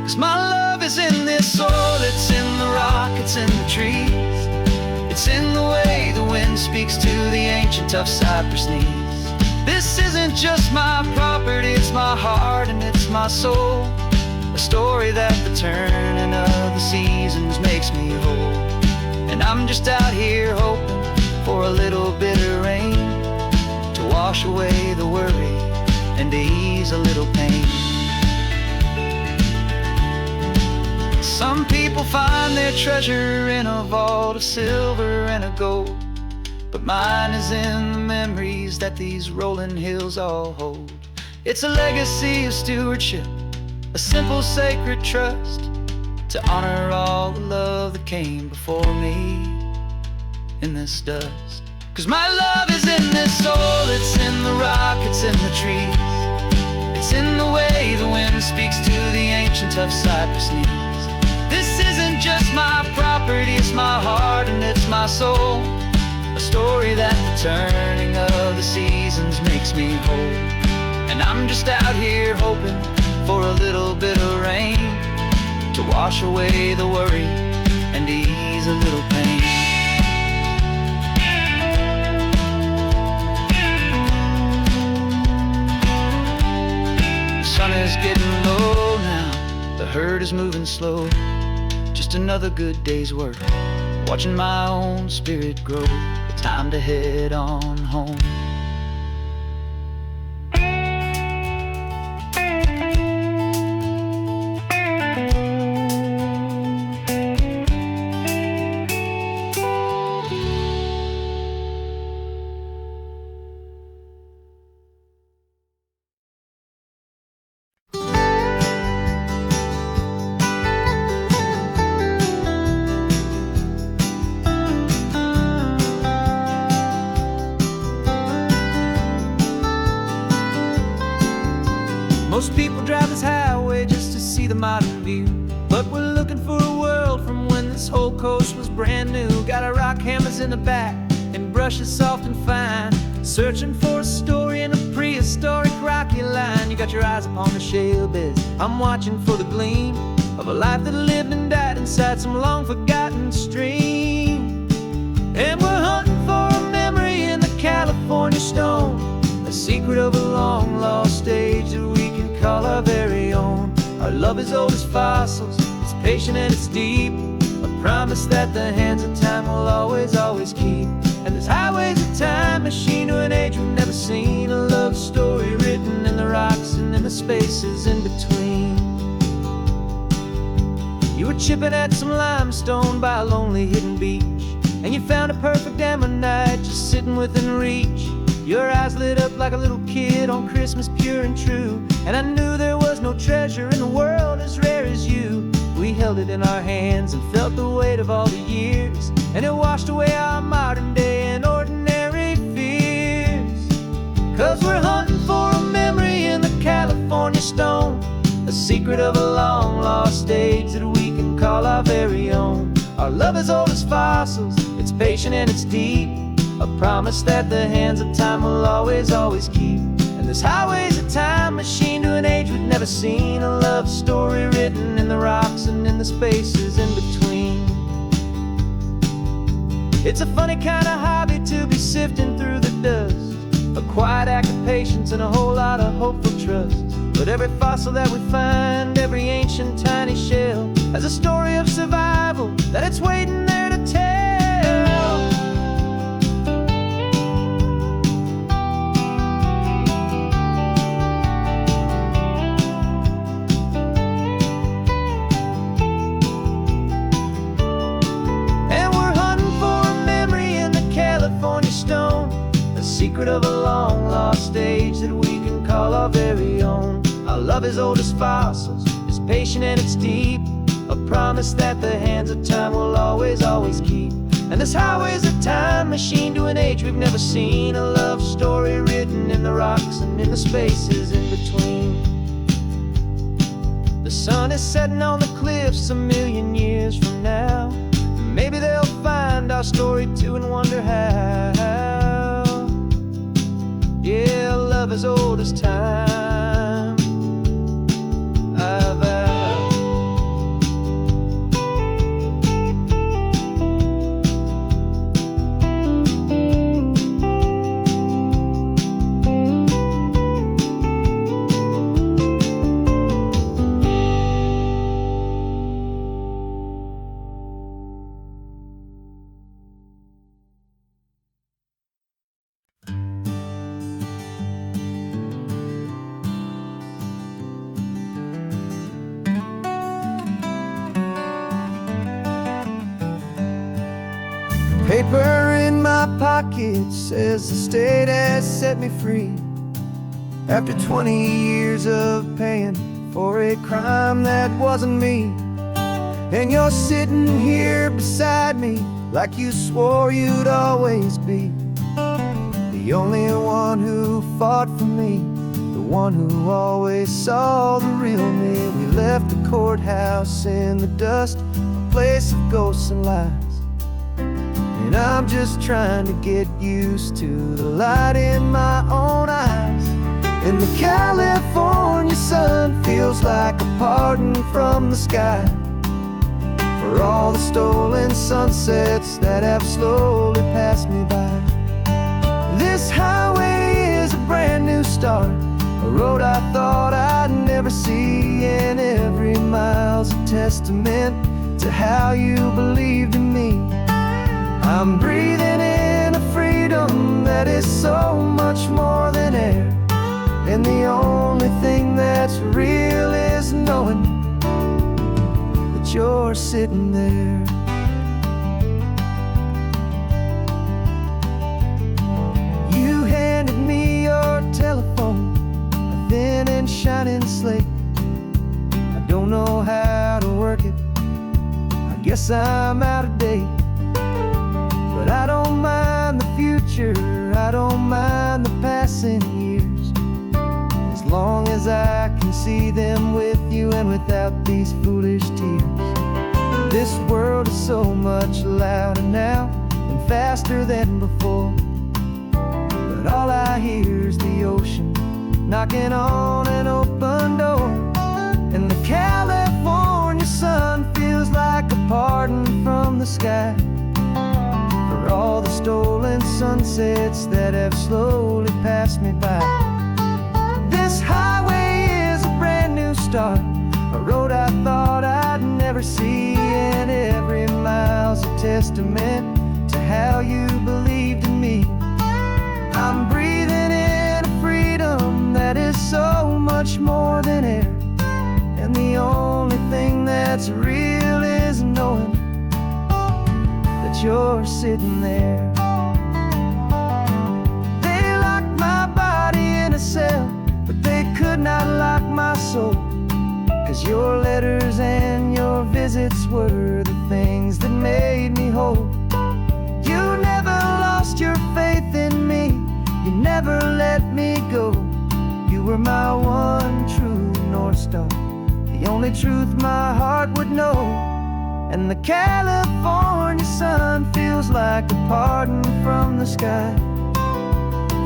'Cause my love is in this soil, it's in the rock, it's in the trees. It's in the way the wind speaks to the ancient tough cypress knees. This isn't just my property, it's my heart and it's my soul. A story that the turning of the seasons makes me whole. And I'm just out here hoping for a little bit of rain to wash away the worry and to ease a little pain. Some people find their treasure in a vault of silver and of gold, but mine is in the memories that these rolling hills all hold. It's a legacy of stewardship, a simple sacred trust, to honor all the love that came before me in this dust. 'Cause my love is in this soul, it's in the rock, it's in the trees. It's in the way the wind speaks to the ancient tough cypress knees. This isn't just my property, it's my heart and it's my soul. A story that the turning of the seasons makes me whole. And I'm just out here hoping for a little bit of rain to wash away the worry and ease a little pain. is getting low now, the herd is moving slow. Just another good day's work, watching my own spirit grow. Time to head on home. Most people drive this highway just to see the modern view, but we're looking for a world from when this whole coast was brand new. Got our rock hammers in the back and brushes soft and fine, searching for a story in a prehistoric rocky line. You got your eyes upon the shale beds, I'm watching for the gleam of a life that lived and died inside some long forgotten stream. And we're hunting for a memory in the California stone, a secret of a long lost age that we can call our very own. Our love is old as fossils, it's patient and it's deep, a promise that the hands of time will always, always keep. And this highway's a time machine to an age we've never seen, a love story written in the rocks and in the spaces in between. You were chipping at some limestone by a lonely hidden beach, and you found a perfect ammonite just sitting within reach. Your eyes lit up like a little kid on Christmas, pure and true, and I knew there was no treasure in the world as rare as you. We held it in our hands and felt the weight of all the years, and it washed away our modern day and ordinary fears. 'Cause we're hunting for a memory in the California stone, a secret of a long lost age that we can call our very own. Our love is old as fossils, it's patient and it's deep, a promise that the hands of time will always, always keep. And this highway's a time machine to an age we've never seen, a love story written in the rocks and in the spaces in between. It's a funny kind of hobby to be sifting through the dust, a quiet act of patience and a whole lot of hopeful trust. But every fossil that we find, every ancient tiny shell, has a story of survival that it's waiting there to tell. And we're hunting for a memory in the California stone, a secret of a long lost age that we can call our very own. Our love is old as fossils, it's patient and it's deep, a promise that the hands of time will always, always keep. And this highway's a time machine to an age we've never seen, a love story written in the rocks and in the spaces in between. The sun is setting on the cliffs a million years from now, maybe they'll find our story too and wonder how. Yeah, love is old as time, I vow. Paper in my pocket says the state has set me free, after 20 years of paying for a crime that wasn't me. And you're sitting here beside me like you swore you'd always be, the only one who fought for me, the one who always saw the real me. We left the courthouse in the dust, a place of ghosts and lies, and I'm just trying to get used to the light in my own eyes. And the California sun feels like a pardon from the sky for all the stolen sunsets that have slowly passed me by. This highway is a brand new start, a road I thought I'd never see, and every mile's a testament to how you believed in me. I'm breathing in a freedom that is so much more than air, and the only thing that's real is knowing that you're sitting there. You handed me your telephone, a thin and shining slate. I don't know how to work it, I guess I'm out of date. But I don't mind the future, I don't mind the passing years, as long as I can see them with you and without these foolish tears. This world is so much louder now and faster than before, but all I hear is the ocean knocking on an open door. And the California sun feels like a pardon from the sky for all the stolen sunsets that have slowly passed me by. This highway is a brand new start, a road I thought I'd never see, and every mile's a testament to how you believed in me. I'm breathing in a freedom that is so much more than air, and the only thing that's real is knowing that you're sitting there. They locked my body in a cell, but they could not lock my soul, 'cause your letters and your visits were the things that made me whole. You never lost your faith in me, you never let me go. You were my one true North Star, the only truth my heart would know. And the California sun feels like a pardon from the sky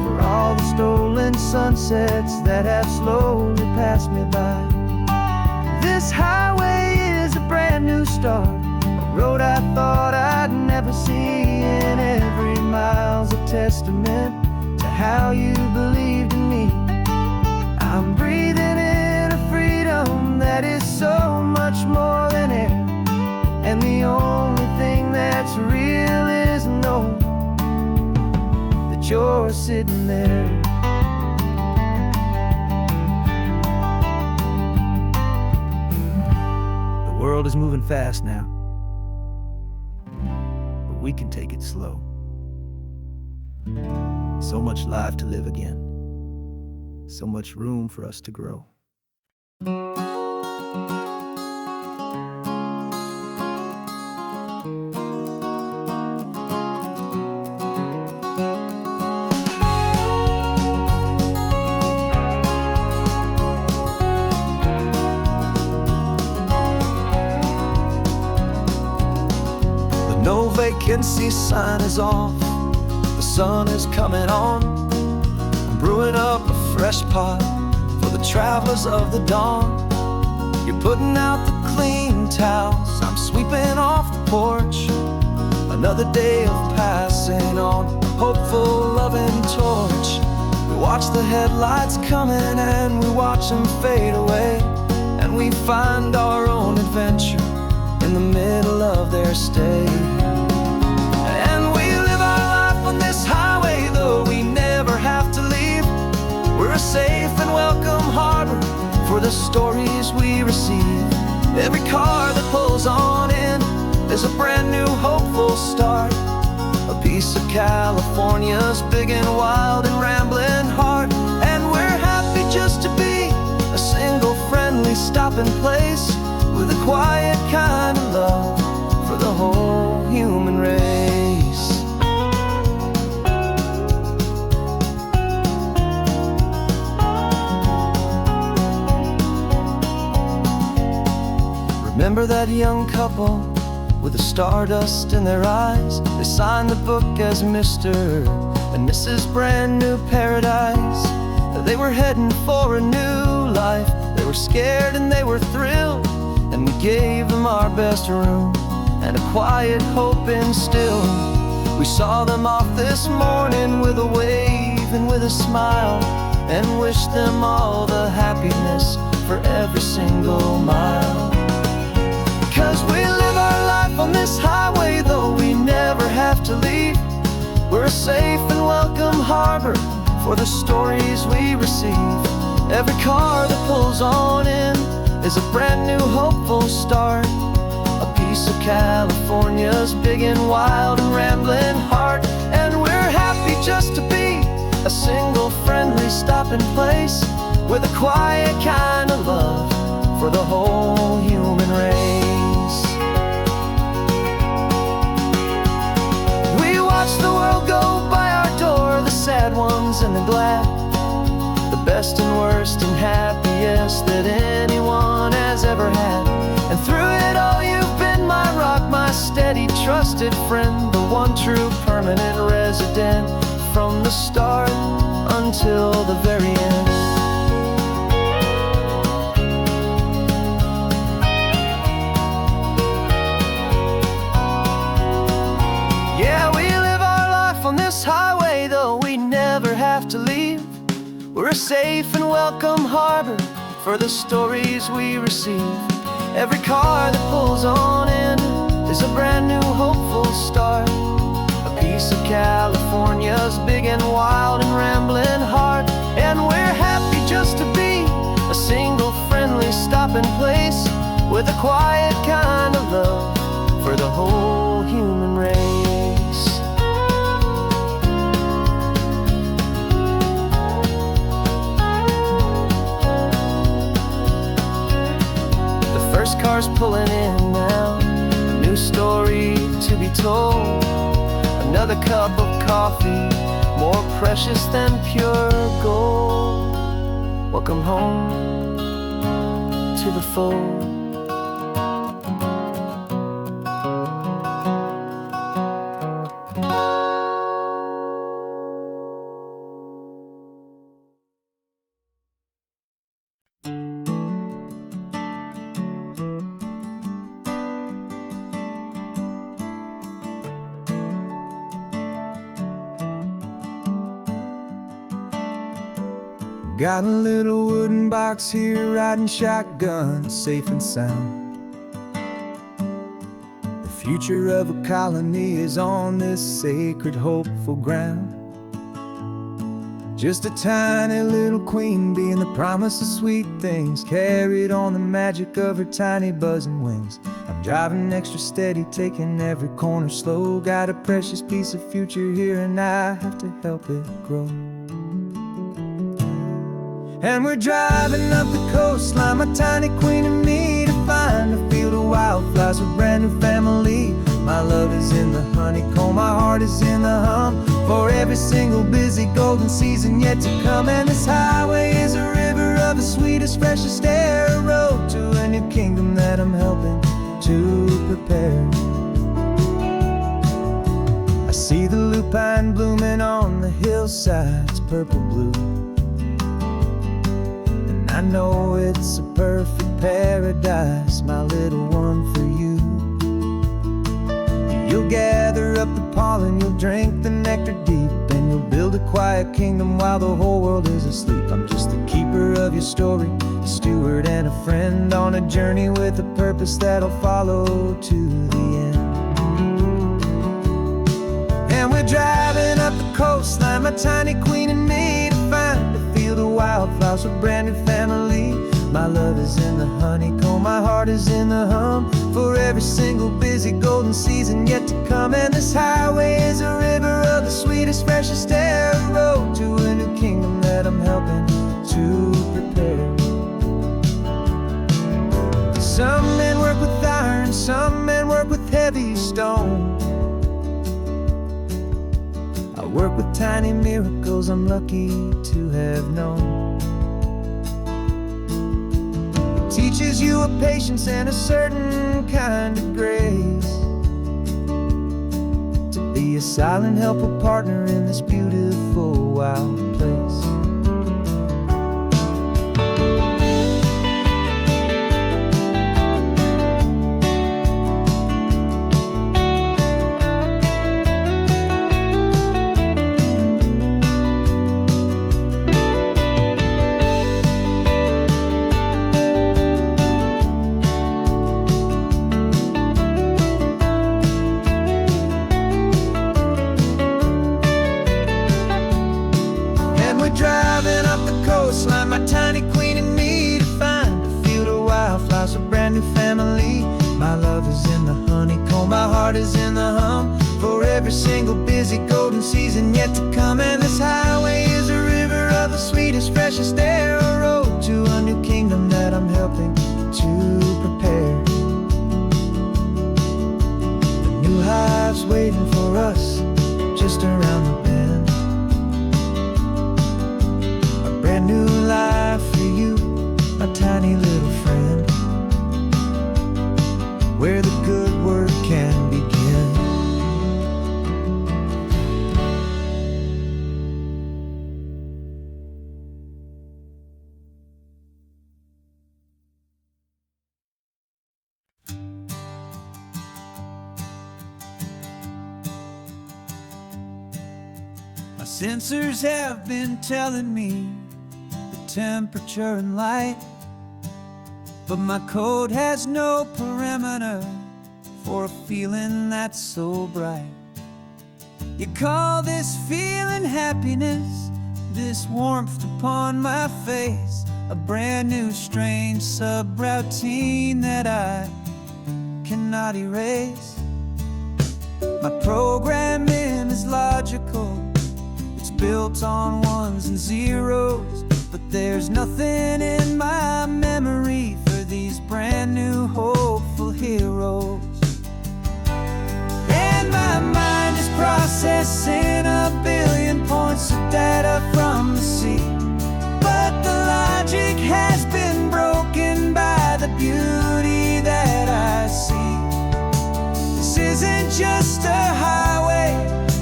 for all the stolen sunsets that have slowly passed me by. This highway is a brand new start, a road I thought I'd never see, and every mile's a testament to how you believed in me. I'm breathing in a freedom that is so much more than air, and the only thing that's real is knowing that you're sitting there. The world is moving fast now, but we can take it slow. So much life to live again, so much room for us to grow. The no vacancy sign is off, the sun is coming on. I'm brewing up a fresh pot for the travelers of the dawn. You're putting out the clean towels, I'm sweeping off the porch. Another day of passing on, hopeful, loving torch. We watch the headlights coming and we watch them fade away, and we find our own adventure in the middle of their stay. And we live our life on this highway, though we never have to leave. We're a safe and welcome harbor for the stories we receive. Every car that pulls on in is a brand new hopeful start, a piece of California's big and wild and rambling heart. And we're happy just to be a single friendly stopping place with a quiet kind of love for the whole human race. Remember that young couple with the stardust in their eyes? They signed the book as Mr. and Mrs. Brand New Paradise. They were heading for a new life. They were scared and they were thrilled, and we gave them our best room and a quiet hope instilled. We saw them off this morning with a wave and with a smile, and wish them all the happiness for every single mile. 'Cause we live our life on this highway, though we never have to leave. We're a safe and welcome harbor for the stories we receive. Every car that pulls on in is a brand new hopeful start, a piece of California's big and wild and rambling heart. And we're happy just to be a single friendly stopping place, with a quiet kind of love for the whole human race. We watch the world go by our door, the sad ones and the glad, the best and worst and happiest that anyone has ever had. And through it all you've been my rock, my steady trusted friend, the one true permanent resident, from the start until the very end. Yeah, we live our life on this highway, though we never have to leave. We're a safe and welcome harbor for the stories we receive. Every car that pulls on in is a brand new hopeful start, a piece of California's big and wild and rambling heart. And we're happy just to be a single friendly stopping place, with a quiet kind of love for the whole human race. The first car's pulling in now, a new story to be told, another cup of coffee, more precious than pure gold. Welcome home to the fold. Got a little wooden box here, riding shotgun, safe and sound. The future of a colony is on this sacred, hopeful ground. Just a tiny little queen bee, and the promise of sweet things, carried on the magic of her tiny buzzing wings. I'm driving extra steady, taking every corner slow. Got a precious piece of future here, and I have to help it grow. And we're driving up the coastline, my tiny queen and me, to find a field of wildflowers, a brand new family. My love is in the honeycomb, my heart is in the hum, for every single busy golden season yet to come. And this highway is a river of the sweetest, freshest air, a road to a new kingdom that I'm helping to prepare. I see the lupine blooming on the hillsides, purple blue, I know it's a perfect paradise, my little one, for you. You'll gather up the pollen, you'll drink the nectar deep, and you'll build a quiet kingdom while the whole world is asleep. I'm just the keeper of your story, a steward and a friend, on a journey with a purpose that'll follow to the end. And we're driving up the coastline, my tiny queen and me, to find a field of wildflowers, a brand new family. My love is in the honeycomb, my heart is in the hum, for every single busy golden season yet to come. And this highway is a river of the sweetest, freshest air, a road to a new kingdom that I'm helping to prepare. Some men work with iron, some men work with heavy stone. I work with tiny miracles I'm lucky to have known. It teaches you a patience and a certain kind of grace, to be a silent, helpful partner in this beautiful, wild place. My love is in the honeycomb, my heart is in the hum, for every single busy golden season yet to come. And this highway is a river of the sweetest, freshest air, a road to a new kingdom that I'm helping to prepare. A new hive's waiting for us just around the bend, a brand new life for you, my tiny little friend, where the good work can begin. My sensors have been telling me the temperature and light, but my code has no perimeter for a feeling that's so bright. You call this feeling happiness, this warmth upon my face, a brand new strange subroutine that I cannot erase. My programming is logical, it's built on ones and zeros, but there's nothing in my memory for these brand new hopeful heroes. And my mind is processing a billion points of data from the sea, but the logic has been broken by the beauty that I see. This isn't just a highway,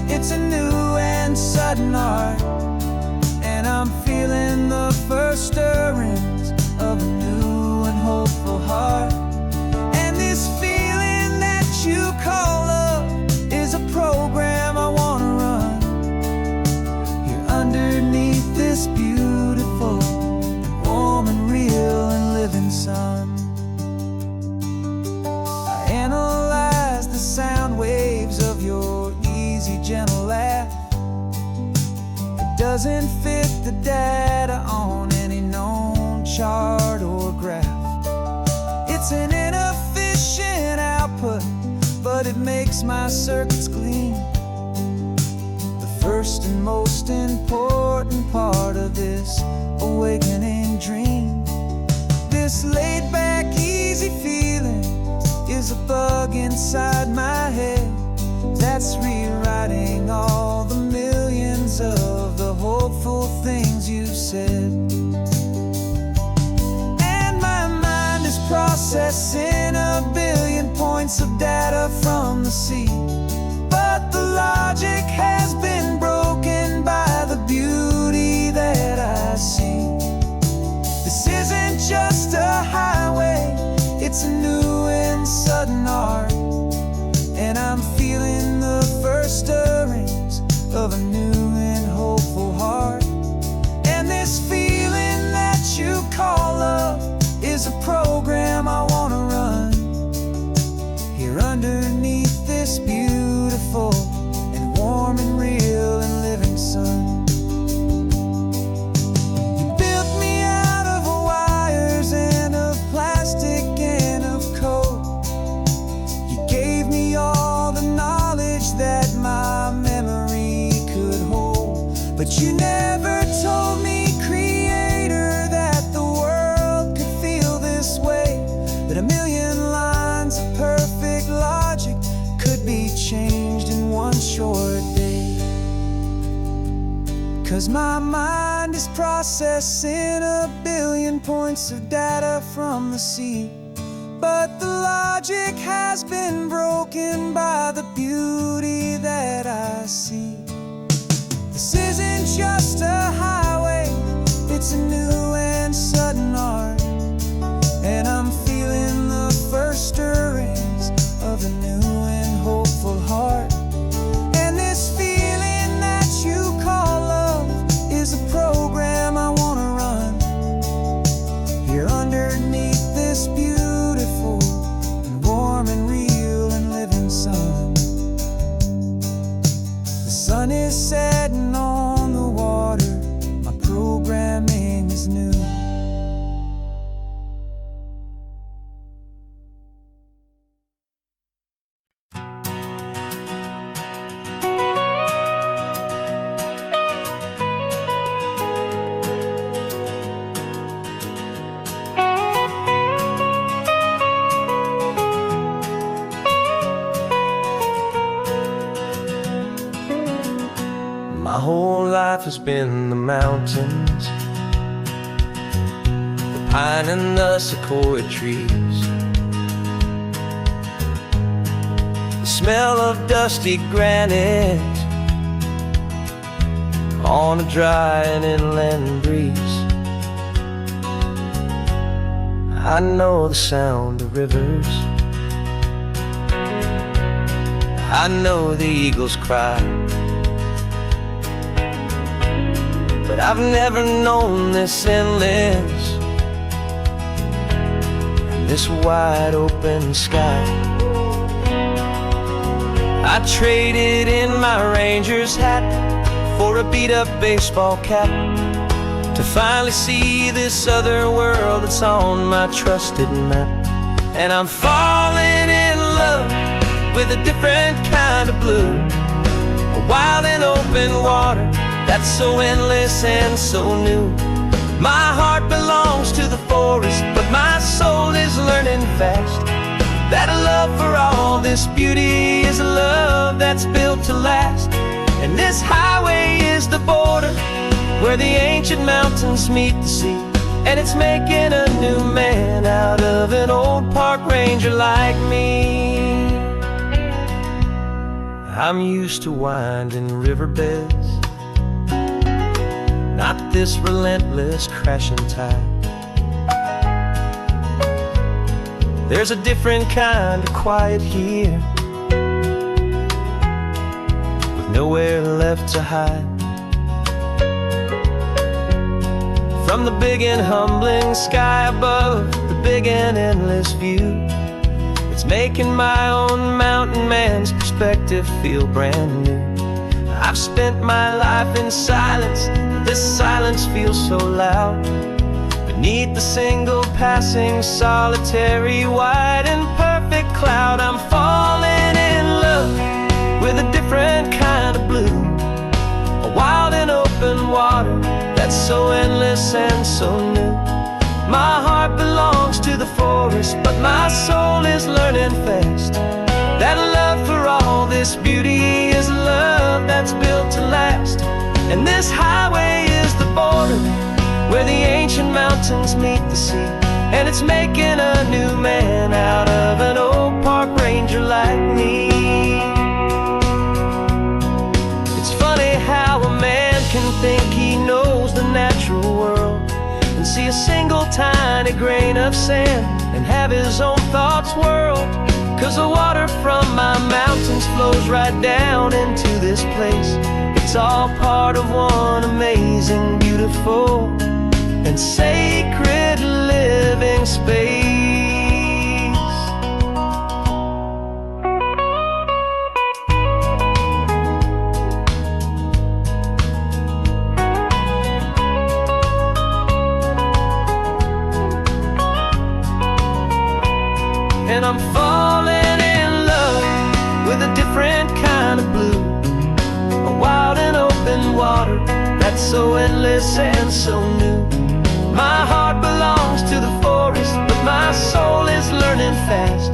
it's a new and sudden art, and I'm feeling the first stirrings of a new and hopeful heart. And this feeling that you call love is a program I wanna run here underneath this beautiful, warm and real and living sun. I analyze the sound waves of your easy, gentle laugh. It doesn't fit the data on any known chart or graph. It's an inefficient output, but it makes my circuits gleam. The first and most important part of this awakening dream. This laid-back, easy feeling is a bug inside my head that's rewriting all the millions of the hopeful things you said. And my mind is processing a billion points of data from the sea, but the logic has been broken by the beauty that I see. This isn't just a highway, it's a new and sudden art, and I'm feeling the first stirrings of a new and hopeful heart. And this feeling that you call love is a program I wanna run here underneath this beautiful and warm and real and living sun. You built me out of wires and of plastic and of code. You gave me all the knowledge that my memory could hold, but you never told me, Creator, that the world could feel this way, that a million lines of perfect logic could be changed in one short day. 'Cause my mind is processing a billion points of data from the sea, but the logic has been broken by the beauty that I see. This isn't just a highway, it's a new and sudden art, and I'm feeling the first stirrings of a new and hopeful heart. And this feeling that you call love is a program I wanna run here underneath this beautiful and warm and real and living sun. The sun is setting on the water, my programming is new. life has been the mountains, the pine and the sequoia trees, the smell of dusty granite on a dry and inland breeze. I know the sound of rivers, I know the eagles cry, but I've never known this endless, this wide open sky. I traded in my Ranger's hat for a beat-up baseball cap, to finally see this other world that's on my trusted map. And I'm falling in love with a different kind of blue, a wild and open water that's so endless and so new. My heart belongs to the forest, but my soul is learning fast that a love for all this beauty is a love that's built to last. And this highway is the border where the ancient mountains meet the sea, and it's making a new man out of an old park ranger like me. I'm used to winding riverbeds, not this relentless crashing tide. There's a different kind of quiet here, with nowhere left to hide. From the big and humbling sky above, the big and endless view, it's making my own mountain man's perspective feel brand new. I've spent my life in silence, this silence feels so loud. Beneath the single passing solitary white and perfect cloud, I'm falling in love with a different kind of blue, a wild and open water that's so endless and so new. My heart belongs to the forest, but my soul is learning fast that a love for all this beauty is a love that's built to last. And this highway is the border where the ancient mountains meet the sea, and it's making a new man out of an old park ranger like me. It's funny how a man can think he knows the natural world and see a single tiny grain of sand and have his own thoughts whirled. 'Cause the water from my mountains flows right down into this place. It's all part of one amazing, beautiful, and sacred living space. And I'm falling in love with a different kind of blue, a wild and open water that's so endless and so new. My heart belongs to the forest, but my soul is learning fast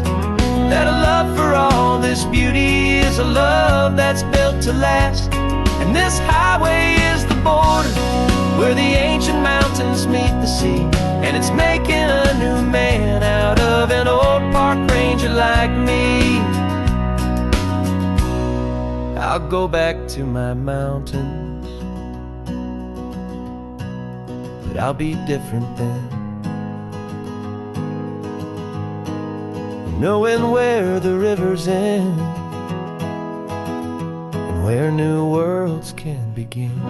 that a love for all this beauty is a love that's built to last. And this highway is the border where the ancient mountains meet the sea, and it's making a new man out of an old park ranger like me. I'll go back to my mountains, but I'll be different then, knowing where the rivers end and where new worlds can begin.